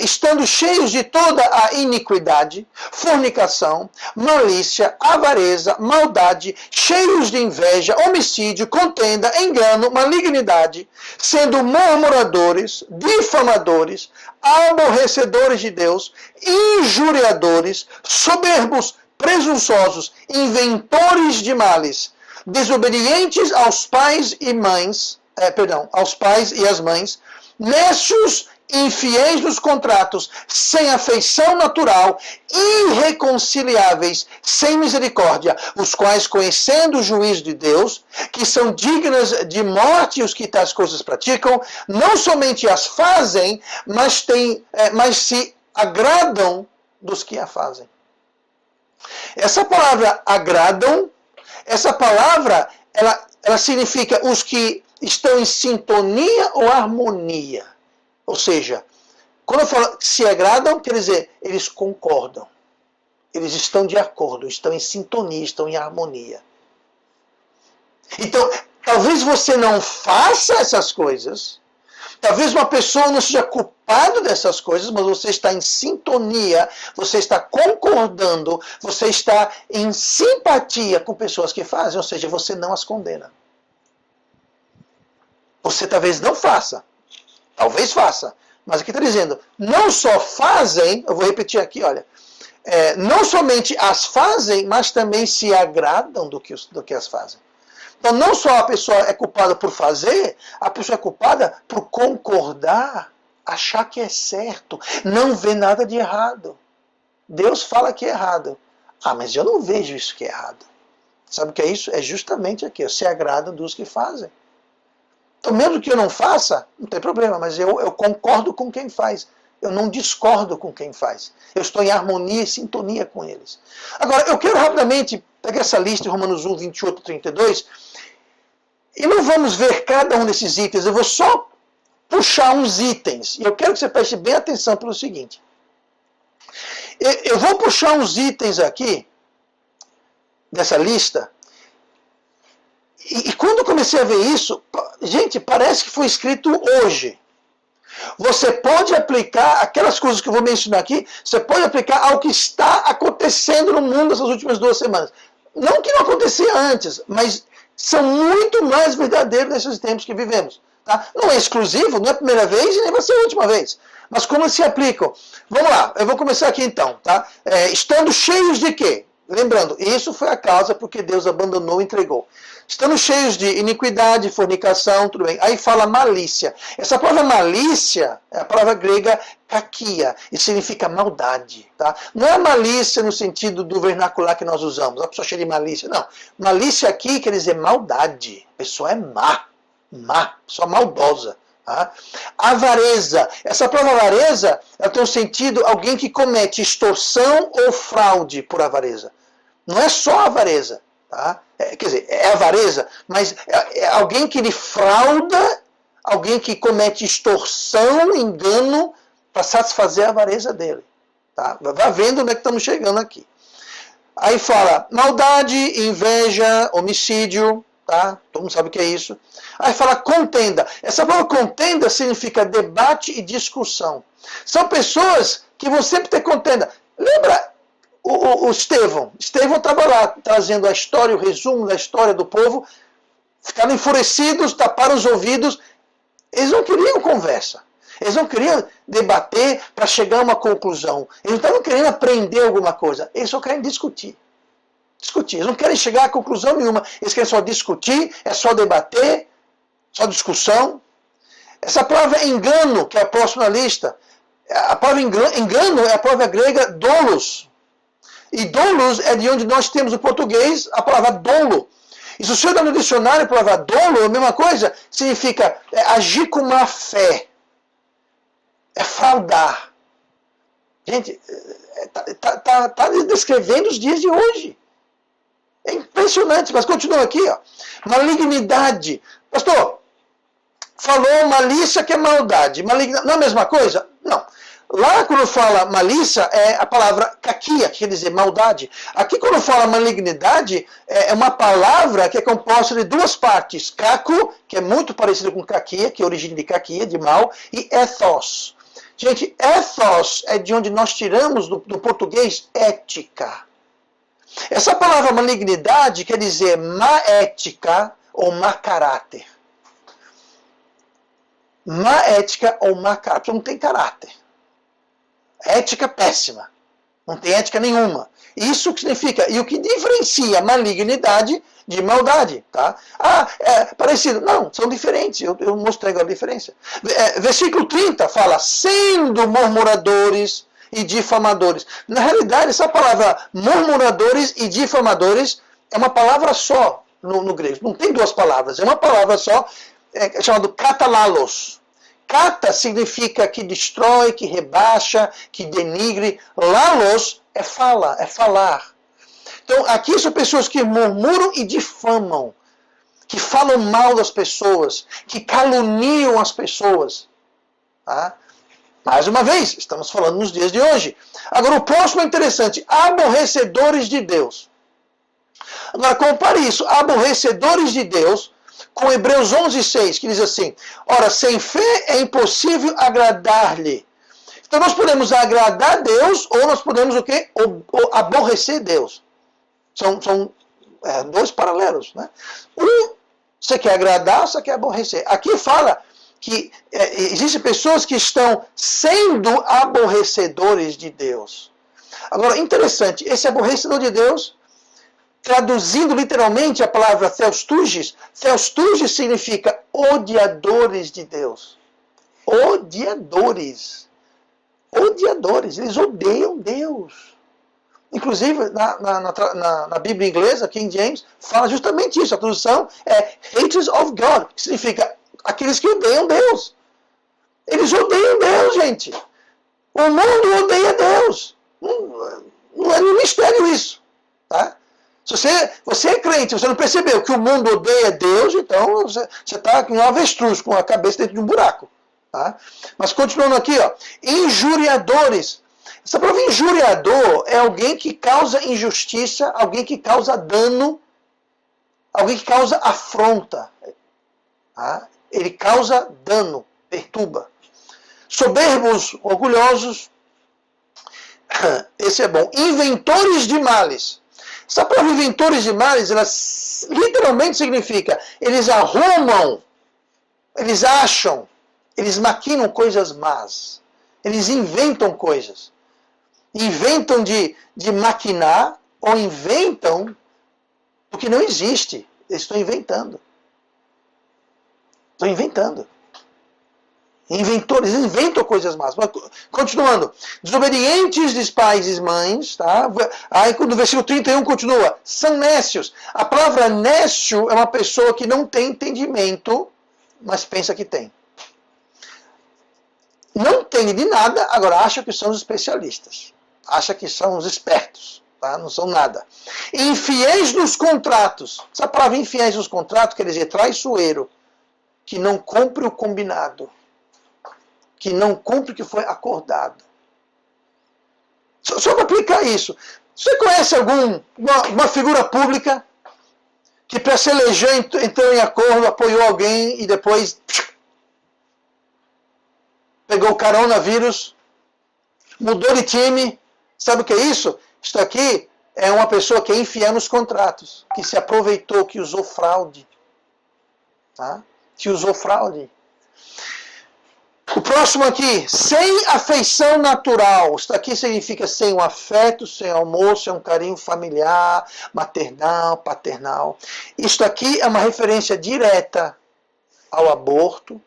Estando cheios de toda a iniquidade, fornicação, malícia, avareza, maldade, cheios de inveja, homicídio, contenda, engano, malignidade, sendo murmuradores, difamadores, aborrecedores de Deus, injuriadores, soberbos, presunçosos, inventores de males, desobedientes aos pais e às mães, necios, infiéis nos contratos, sem afeição natural, irreconciliáveis, sem misericórdia, os quais, conhecendo o juízo de Deus, que são dignas de morte os que tais coisas praticam, não somente as fazem, mas se agradam dos que a fazem. Essa palavra agradam, essa palavra, ela significa os que estão em sintonia ou harmonia. Ou seja, quando eu falo se agradam, quer dizer, eles concordam. Eles estão de acordo, estão em sintonia, estão em harmonia. Então, talvez você não faça essas coisas, talvez uma pessoa não seja culpada dessas coisas, mas você está em sintonia, você está concordando, você está em simpatia com pessoas que fazem, ou seja, você não as condena. Você talvez não faça. Talvez faça, mas aqui está dizendo, não só fazem, eu vou repetir aqui, olha, não somente as fazem, mas também se agradam do que as fazem. Então não só a pessoa é culpada por fazer, a pessoa é culpada por concordar, achar que é certo, não ver nada de errado. Deus fala que é errado. Mas eu não vejo isso que é errado. Sabe o que é isso? É justamente aqui, se agradam dos que fazem. Então, mesmo que eu não faça, não tem problema, mas eu concordo com quem faz. Eu não discordo com quem faz. Eu estou em harmonia e sintonia com eles. Agora, eu quero rapidamente pegar essa lista em Romanos 1, 28 e 32, e não vamos ver cada um desses itens, eu vou só puxar uns itens. E eu quero que você preste bem atenção pelo seguinte. Eu vou puxar uns itens aqui, dessa lista, e quando eu comecei a ver isso, gente, parece que foi escrito hoje. Você pode aplicar aquelas coisas que eu vou mencionar aqui, você pode aplicar ao que está acontecendo no mundo nessas últimas 2 semanas. Não que não acontecia antes, mas são muito mais verdadeiros nesses tempos que vivemos. Tá? Não é exclusivo, não é a primeira vez e nem vai ser a última vez. Mas como se aplicam? Vamos lá, eu vou começar aqui então. Tá? Estando cheios de quê? Lembrando, isso foi a causa porque Deus abandonou e entregou. Estamos cheios de iniquidade, fornicação, tudo bem. Aí fala malícia. Essa palavra malícia é a palavra grega kakia, e significa maldade. Tá? Não é malícia no sentido do vernacular que nós usamos, a pessoa cheia de malícia. Não. Malícia aqui quer dizer maldade. A pessoa é má, pessoa maldosa. Tá? Avareza. Essa palavra avareza, ela tem um sentido, alguém que comete extorsão ou fraude por avareza. Não é só avareza. Tá? Quer dizer, é avareza, mas é alguém que lhe frauda, alguém que comete extorsão, engano, para satisfazer a avareza dele. Tá? Vá vendo onde é que estamos chegando aqui. Aí fala maldade, inveja, homicídio, tá? Todo mundo sabe o que é isso. Aí fala contenda. Essa palavra contenda significa debate e discussão. São pessoas que vão sempre ter contenda. Lembra o Estevão? Estevão estava lá trazendo a história, o resumo da história do povo. Ficaram enfurecidos, taparam os ouvidos. Eles não queriam conversa. Eles não queriam debater para chegar a uma conclusão. Eles não estavam querendo aprender alguma coisa. Eles só querem discutir. Eles não querem chegar a conclusão nenhuma. Eles querem só discutir, é só debater, só discussão. Essa palavra engano, que é a próxima lista, a palavra engano é a palavra grega dolos. E dolos é de onde nós temos o português a palavra dolo. E se o senhor dá no dicionário a palavra dolo, é a mesma coisa, significa agir com má fé. É fraudar. Gente, está descrevendo os dias de hoje. É impressionante, mas continua aqui, ó. Malignidade. Pastor, falou malícia que é maldade. Não é a mesma coisa? Não. Lá quando fala malícia é a palavra kakia, que quer dizer maldade. Aqui quando fala malignidade é uma palavra que é composta de duas partes. Kako, que é muito parecido com kakia, que é a origem de kakia, de mal, e ethos. Gente, ethos é de onde nós tiramos do português ética. Essa palavra malignidade quer dizer má ética ou má caráter. Má ética ou má caráter. Não tem caráter. Ética péssima. Não tem ética nenhuma. Isso que significa, e o que diferencia malignidade de maldade, tá? Ah, é parecido. Não, são diferentes. Eu mostrei agora a diferença. Versículo 30 fala, sendo murmuradores e difamadores. Na realidade, essa palavra murmuradores e difamadores é uma palavra só no grego. Não tem duas palavras, é uma palavra só, chamado katalalos. Kata significa que destrói, que rebaixa, que denigre. Lalos é fala, é falar. Então, aqui são pessoas que murmuram e difamam, que falam mal das pessoas, que caluniam as pessoas. Tá? Mais uma vez, estamos falando nos dias de hoje. Agora, o próximo é interessante. Aborrecedores de Deus. Agora, compare isso. Aborrecedores de Deus com Hebreus 11:6, que diz assim, ora, sem fé é impossível agradar-lhe. Então, nós podemos agradar a Deus ou nós podemos o quê? Aborrecer Deus. São dois paralelos. Né? Você quer agradar, você quer aborrecer. Aqui fala que existem pessoas que estão sendo aborrecedores de Deus. Agora, interessante, esse aborrecedor de Deus, traduzindo literalmente a palavra theosturges significa odiadores de Deus. Odiadores. Eles odeiam Deus. Inclusive, na Bíblia inglesa, King James, fala justamente isso. A tradução é haters of God, que significa aqueles que odeiam Deus. Eles odeiam Deus, gente. O mundo odeia Deus. Não é nenhum mistério isso. Tá? Se você é crente, você não percebeu que o mundo odeia Deus, então você está com um avestruz, com a cabeça dentro de um buraco. Tá? Mas continuando aqui, ó, injuriadores. Essa palavra injuriador é alguém que causa injustiça, alguém que causa dano, alguém que causa afronta. Tá? Ele causa dano, perturba. Soberbos, orgulhosos. Esse é bom. Inventores de males. Essa palavra inventores de males, ela literalmente significa, eles arrumam, eles acham, eles maquinam coisas más. Eles inventam coisas. Inventam de maquinar ou inventam o que não existe. Eles estão inventando. Estão inventando. Inventores, inventam coisas más. Mas, continuando. Desobedientes dos pais e mães, tá? Aí no versículo 31 continua. São nécios. A palavra nécio é uma pessoa que não tem entendimento, mas pensa que tem. Não entende de nada, agora acha que são os especialistas. Acha que são os espertos. Tá? Não são nada. Infiéis nos contratos. Essa palavra infiéis nos contratos quer dizer traiçoeiro. Que não cumpre o combinado. Que não cumpre o que foi acordado. Só para aplicar isso. Você conhece uma figura pública que para se eleger entrou em acordo, apoiou alguém e depois pegou o coronavírus, mudou de time? Sabe o que é isso? Isto aqui é uma pessoa que é infiel nos contratos, que se aproveitou, que usou fraude. Tá? Que usou fraude. O próximo aqui, sem afeição natural. Isso aqui significa sem um afeto, sem amor, sem um carinho familiar, maternal, paternal. Isto aqui é uma referência direta ao aborto,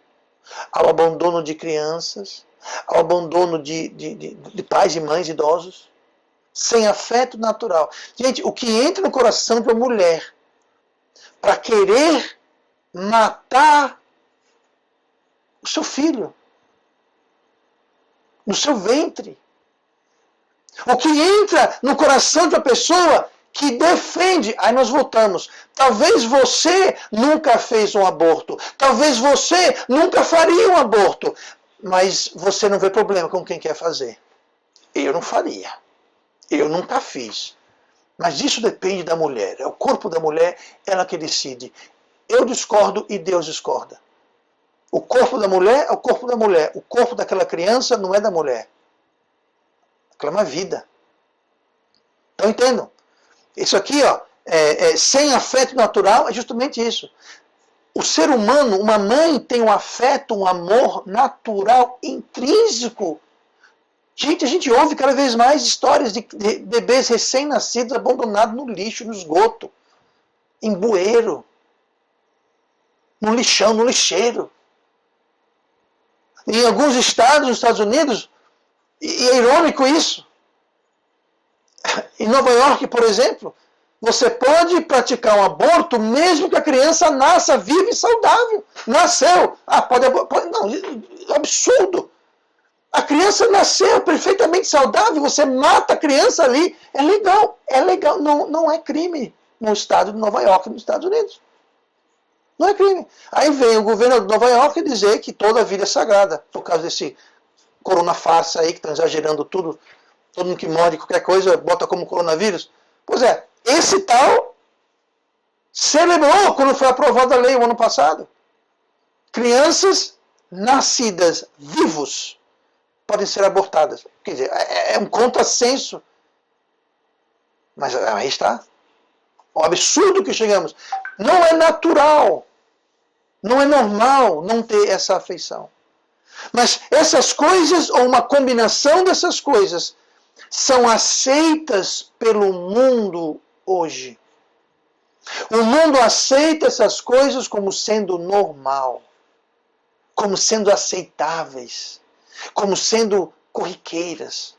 ao abandono de crianças, ao abandono de pais e mães idosos. Sem afeto natural. Gente, o que entra no coração de uma mulher para querer matar o seu filho, no seu ventre. O que entra no coração de uma pessoa que defende. Aí nós voltamos. Talvez você nunca fez um aborto. Talvez você nunca faria um aborto. Mas você não vê problema com quem quer fazer. Eu não faria. Eu nunca fiz. Mas isso depende da mulher. É o corpo da mulher, ela que decide. Eu discordo e Deus discorda. O corpo da mulher é o corpo da mulher. O corpo daquela criança não é da mulher. Aquela é uma vida. Então entendam. Isso aqui, ó, sem afeto natural, é justamente isso. O ser humano, uma mãe tem um afeto, um amor natural, intrínseco. Gente, a gente ouve cada vez mais histórias de bebês recém-nascidos abandonados no lixo, no esgoto, em bueiro, no lixão, no lixeiro. Em alguns estados, nos Estados Unidos, e é irônico isso. Em Nova York, por exemplo, você pode praticar um aborto mesmo que a criança nasça viva e saudável. Nasceu. Pode. Não, absurdo. A criança nasceu perfeitamente saudável, você mata a criança ali. É legal. É legal. Não é crime no estado de Nova York, nos Estados Unidos. Não é crime. Aí vem o governo de Nova York dizer que toda a vida é sagrada, por causa desse coronafarsa aí, que estão exagerando tudo. Todo mundo que morre, qualquer coisa, bota como coronavírus. Pois é, esse tal celebrou quando foi aprovada a lei o ano passado. Crianças nascidas vivos podem ser abortadas. Quer dizer, é um contrassenso. Mas aí está. O absurdo que chegamos. Não é natural. Não é normal não ter essa afeição. Mas essas coisas, ou uma combinação dessas coisas, são aceitas pelo mundo hoje. O mundo aceita essas coisas como sendo normal, como sendo aceitáveis, como sendo corriqueiras.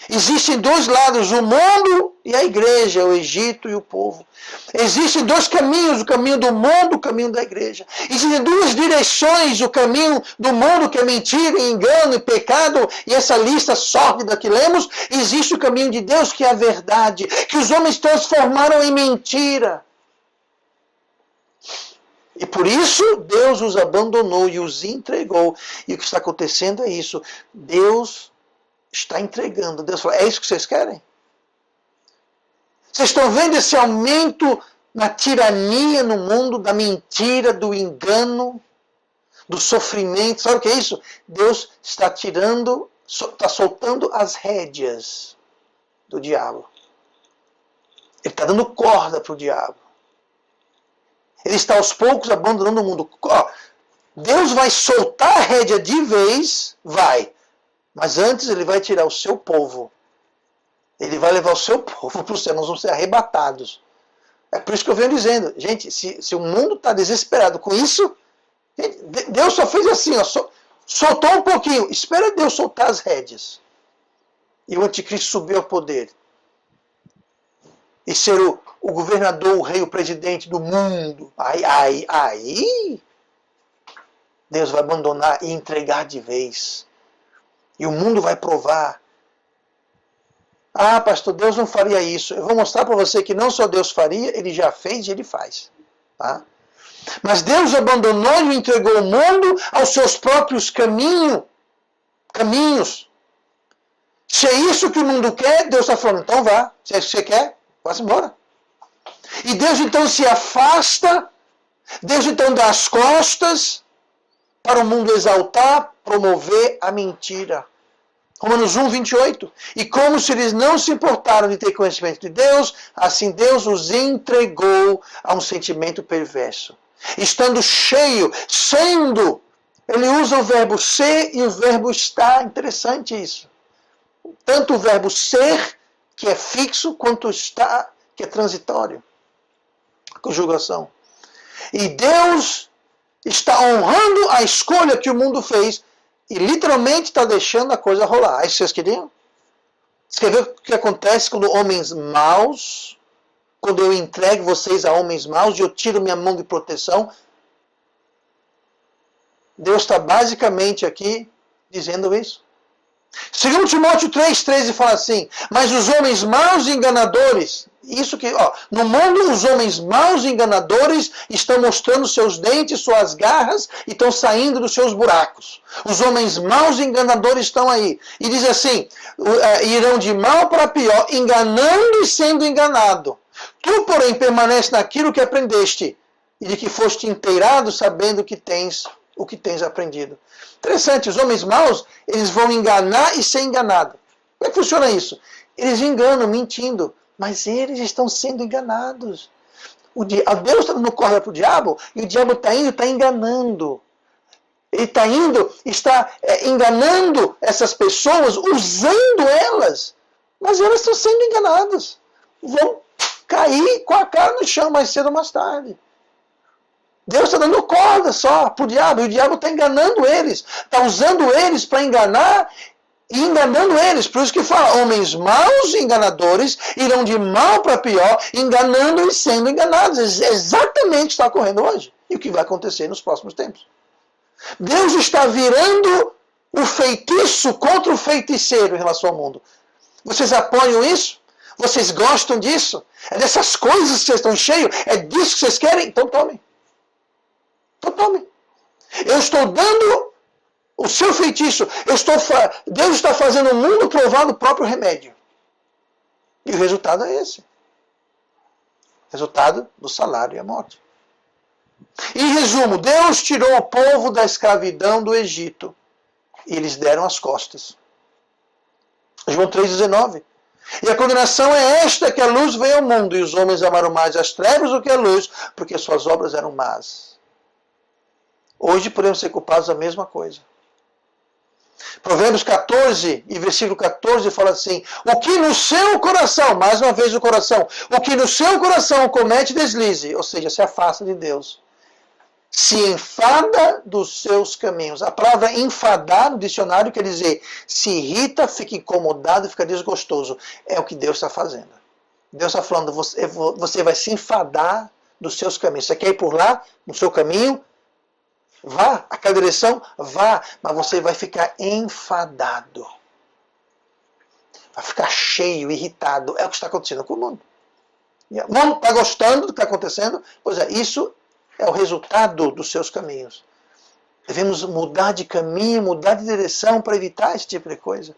Existem dois lados, o mundo e a igreja, o Egito e o povo. Existem dois caminhos, o caminho do mundo e o caminho da igreja. Existem duas direções, o caminho do mundo, que é mentira, engano e pecado, e essa lista sórdida que lemos. Existe o caminho de Deus, que é a verdade, que os homens transformaram em mentira. E por isso Deus os abandonou e os entregou. E o que está acontecendo é isso. Deus está entregando. Deus fala, é isso que vocês querem? Vocês estão vendo esse aumento na tirania no mundo, da mentira, do engano, do sofrimento? Sabe o que é isso? Deus está tirando, está soltando as rédeas do diabo. Ele está dando corda para o diabo. Ele está aos poucos abandonando o mundo. Deus vai soltar a rédea de vez, vai. Mas antes ele vai tirar o seu povo Ele vai levar o seu povo para o céu, nós vamos ser arrebatados. É por isso que eu venho dizendo, gente, se o mundo está desesperado com isso, gente, Deus só fez assim, ó, soltou um pouquinho, espera Deus soltar as rédeas. E o anticristo subiu ao poder. E ser o governador, o rei, o presidente do mundo. Aí, Deus vai abandonar e entregar de vez. E o mundo vai provar. Ah, pastor, Deus não faria isso. Eu vou mostrar para você que não só Deus faria, Ele já fez e Ele faz. Tá? Mas Deus abandonou e entregou o mundo aos seus próprios caminhos. Se é isso que o mundo quer, Deus está falando, então vá. Se é isso que você quer, vá-se embora. E Deus então se afasta, Deus então dá as costas para o mundo exaltar, promover a mentira. Romanos 1, 28. E como se eles não se importaram de ter conhecimento de Deus, assim Deus os entregou a um sentimento perverso. Estando cheio, sendo, ele usa o verbo ser e o verbo estar. Interessante isso. Tanto o verbo ser, que é fixo, quanto estar, que é transitório. Conjugação. E Deus está honrando a escolha que o mundo fez e literalmente está deixando a coisa rolar. Aí vocês queriam? Você quer ver o que acontece quando homens maus, quando eu entrego vocês a homens maus e eu tiro minha mão de proteção? Deus está basicamente aqui dizendo isso. 2 Timóteo 3,13 fala assim, mas os homens maus e enganadores, isso que, no mundo os homens maus e enganadores estão mostrando seus dentes, suas garras e estão saindo dos seus buracos. Os homens maus e enganadores estão aí. E diz assim, irão de mal para pior, enganando e sendo enganado. Tu, porém, permanece naquilo que aprendeste e de que foste inteirado sabendo que tens o que tens aprendido. Interessante, os homens maus, eles vão enganar e ser enganados. Como é que funciona isso? Eles enganam, mentindo, mas eles estão sendo enganados. Deus está dando corda para o diabo, e o diabo está indo, está enganando. Ele está indo, está enganando essas pessoas, usando elas, mas elas estão sendo enganadas. Vão cair com a cara no chão mais cedo ou mais tarde. Deus está dando corda só para o diabo, e o diabo está enganando eles, está usando eles para enganar e enganando eles. Por isso que fala, homens maus e enganadores irão de mal para pior, enganando e sendo enganados. É exatamente o que está ocorrendo hoje e o que vai acontecer nos próximos tempos. Deus está virando o feitiço contra o feiticeiro em relação ao mundo. Vocês apoiam isso? Vocês gostam disso? É dessas coisas que vocês estão cheios? É disso que vocês querem? Então tomem. Então tome. Eu estou dando o seu feitiço. Deus está fazendo o mundo provar do próprio remédio. E o resultado é esse. Resultado do salário e a morte. Em resumo, Deus tirou o povo da escravidão do Egito. E eles deram as costas. João 3,19. E a condenação é esta, que a luz veio ao mundo, e os homens amaram mais as trevas do que a luz, porque suas obras eram más. Hoje podemos ser culpados da mesma coisa. Provérbios 14 e versículo 14 fala assim, o que no seu coração, mais uma vez o coração, o que no seu coração comete deslize, ou seja, se afasta de Deus, se enfada dos seus caminhos. A palavra enfadar no dicionário quer dizer se irrita, fica incomodado, fica desgostoso. É o que Deus está fazendo. Deus está falando, você vai se enfadar dos seus caminhos. Você quer ir por lá, no seu caminho? Vá, aquela direção, vá, mas você vai ficar enfadado. Vai ficar cheio, irritado. É o que está acontecendo com o mundo. Não está gostando do que está acontecendo? Pois é, isso é o resultado dos seus caminhos. Devemos mudar de caminho, mudar de direção para evitar esse tipo de coisa.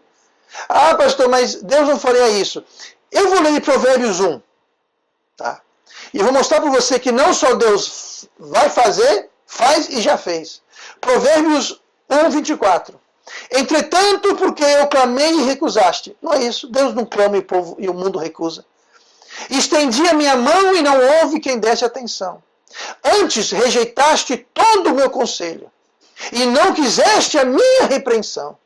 Ah, pastor, mas Deus não faria isso. Eu vou ler em Provérbios 1. Tá? E eu vou mostrar para você que não só Deus vai fazer, faz e já fez. Provérbios 1, 24. Entretanto, porque eu clamei e recusaste. Não é isso. Deus não clama e o mundo recusa. Estendi a minha mão e não houve quem desse atenção. Antes rejeitaste todo o meu conselho. E não quiseste a minha repreensão.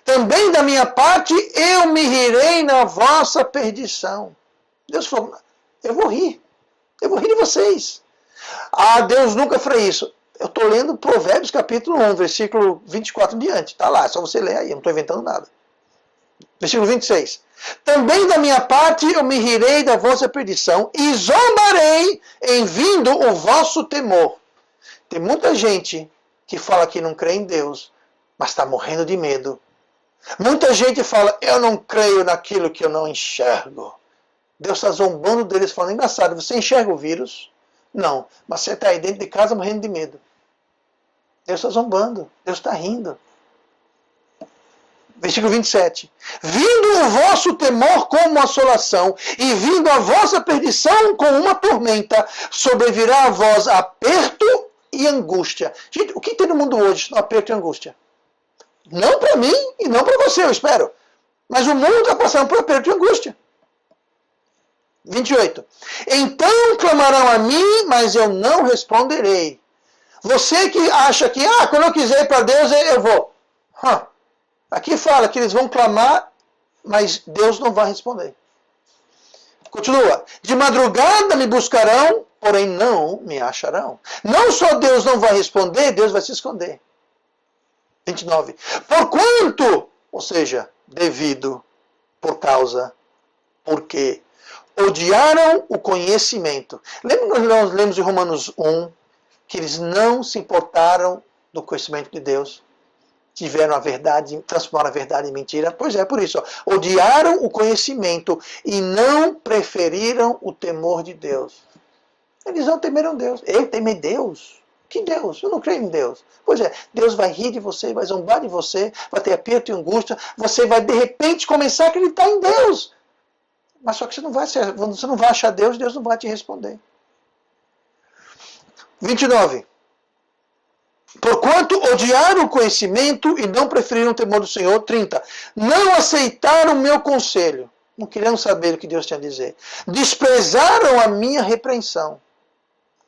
Também da minha parte eu me rirei na vossa perdição. Deus falou, eu vou rir de vocês. Ah, Deus nunca fará isso. Eu estou lendo Provérbios capítulo 1, versículo 24 em diante. Está lá, é só você ler aí, eu não estou inventando nada. Versículo 26. Também da minha parte eu me rirei da vossa perdição e zombarei em vindo o vosso temor. Tem muita gente que fala que não crê em Deus, mas está morrendo de medo. Muita gente fala, eu não creio naquilo que eu não enxergo. Deus está zombando deles, falando, engraçado, você enxerga o vírus? Não, mas você está aí dentro de casa morrendo de medo. Deus está zombando, Deus está rindo. Versículo 27. Vindo o vosso temor como assolação, e vindo a vossa perdição como uma tormenta, sobrevirá a vós aperto e angústia. Gente, o que tem no mundo hoje? Aperto e angústia. Não para mim e não para você, eu espero. Mas o mundo está passando por aperto e angústia. 28. Então clamarão a mim, mas eu não responderei. Você que acha que, quando eu quiser ir para Deus, eu vou. Aqui fala que eles vão clamar, mas Deus não vai responder. Continua. De madrugada me buscarão, porém não me acharão. Não só Deus não vai responder, Deus vai se esconder. 29. Porquanto, ou seja, devido, por causa, porque odiaram o conhecimento. Lembra que nós lemos em Romanos 1 que eles não se importaram do conhecimento de Deus? Tiveram a verdade, transformaram a verdade em mentira? Pois é, por isso. Odiaram o conhecimento e não preferiram o temor de Deus. Eles não temeram Deus. Eu temer Deus? Que Deus? Eu não creio em Deus. Pois é, Deus vai rir de você, vai zombar de você, vai ter aperto e angústia, você vai de repente começar a acreditar em Deus. Mas só que você não vai achar Deus, Deus não vai te responder. 29. Porquanto odiaram o conhecimento e não preferiram o temor do Senhor. 30. Não aceitaram o meu conselho. Não queriam saber o que Deus tinha a dizer. Desprezaram a minha repreensão.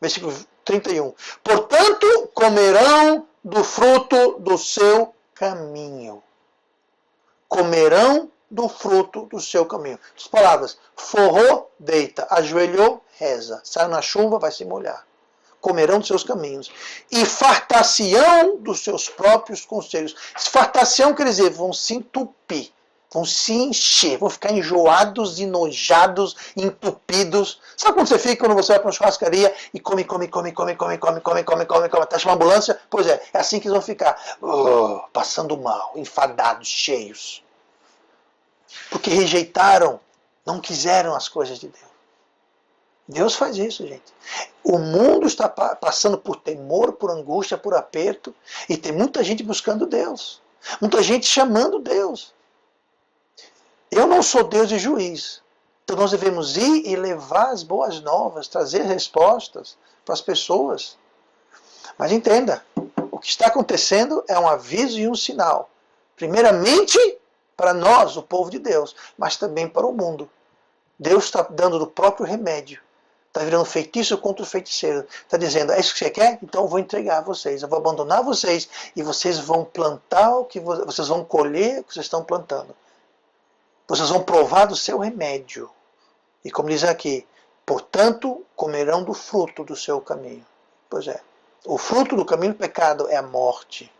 Versículo 31. Portanto, comerão do fruto do seu caminho. Comerão do fruto do seu caminho. As palavras, forrou, deita, ajoelhou, reza. Saiu na chuva, vai se molhar. Comerão dos seus caminhos. E fartar-se-ão dos seus próprios conselhos. Fartar-se-ão quer dizer, vão se entupir. Vão se encher, vão ficar enjoados, enojados, entupidos. Sabe quando você fica quando você vai para uma churrascaria e come, até chamar a ambulância? Pois é assim que eles vão ficar. Passando mal, enfadados, cheios. Porque rejeitaram, não quiseram as coisas de Deus. Deus faz isso, gente. O mundo está passando por temor, por angústia, por aperto, e tem muita gente buscando Deus. Muita gente chamando Deus. Eu não sou Deus e juiz. Então nós devemos ir e levar as boas novas, trazer respostas para as pessoas. Mas entenda, o que está acontecendo é um aviso e um sinal. Primeiramente, para nós, o povo de Deus, mas também para o mundo. Deus está dando do próprio remédio. Está virando feitiço contra o feiticeiro. Está dizendo, é isso que você quer? Então eu vou entregar a vocês. Eu vou abandonar vocês e vocês vão plantar o que vocês vão colher o que vocês estão plantando. Vocês vão provar do seu remédio. E como diz aqui, portanto, comerão do fruto do seu caminho. Pois é, o fruto do caminho do pecado é a morte.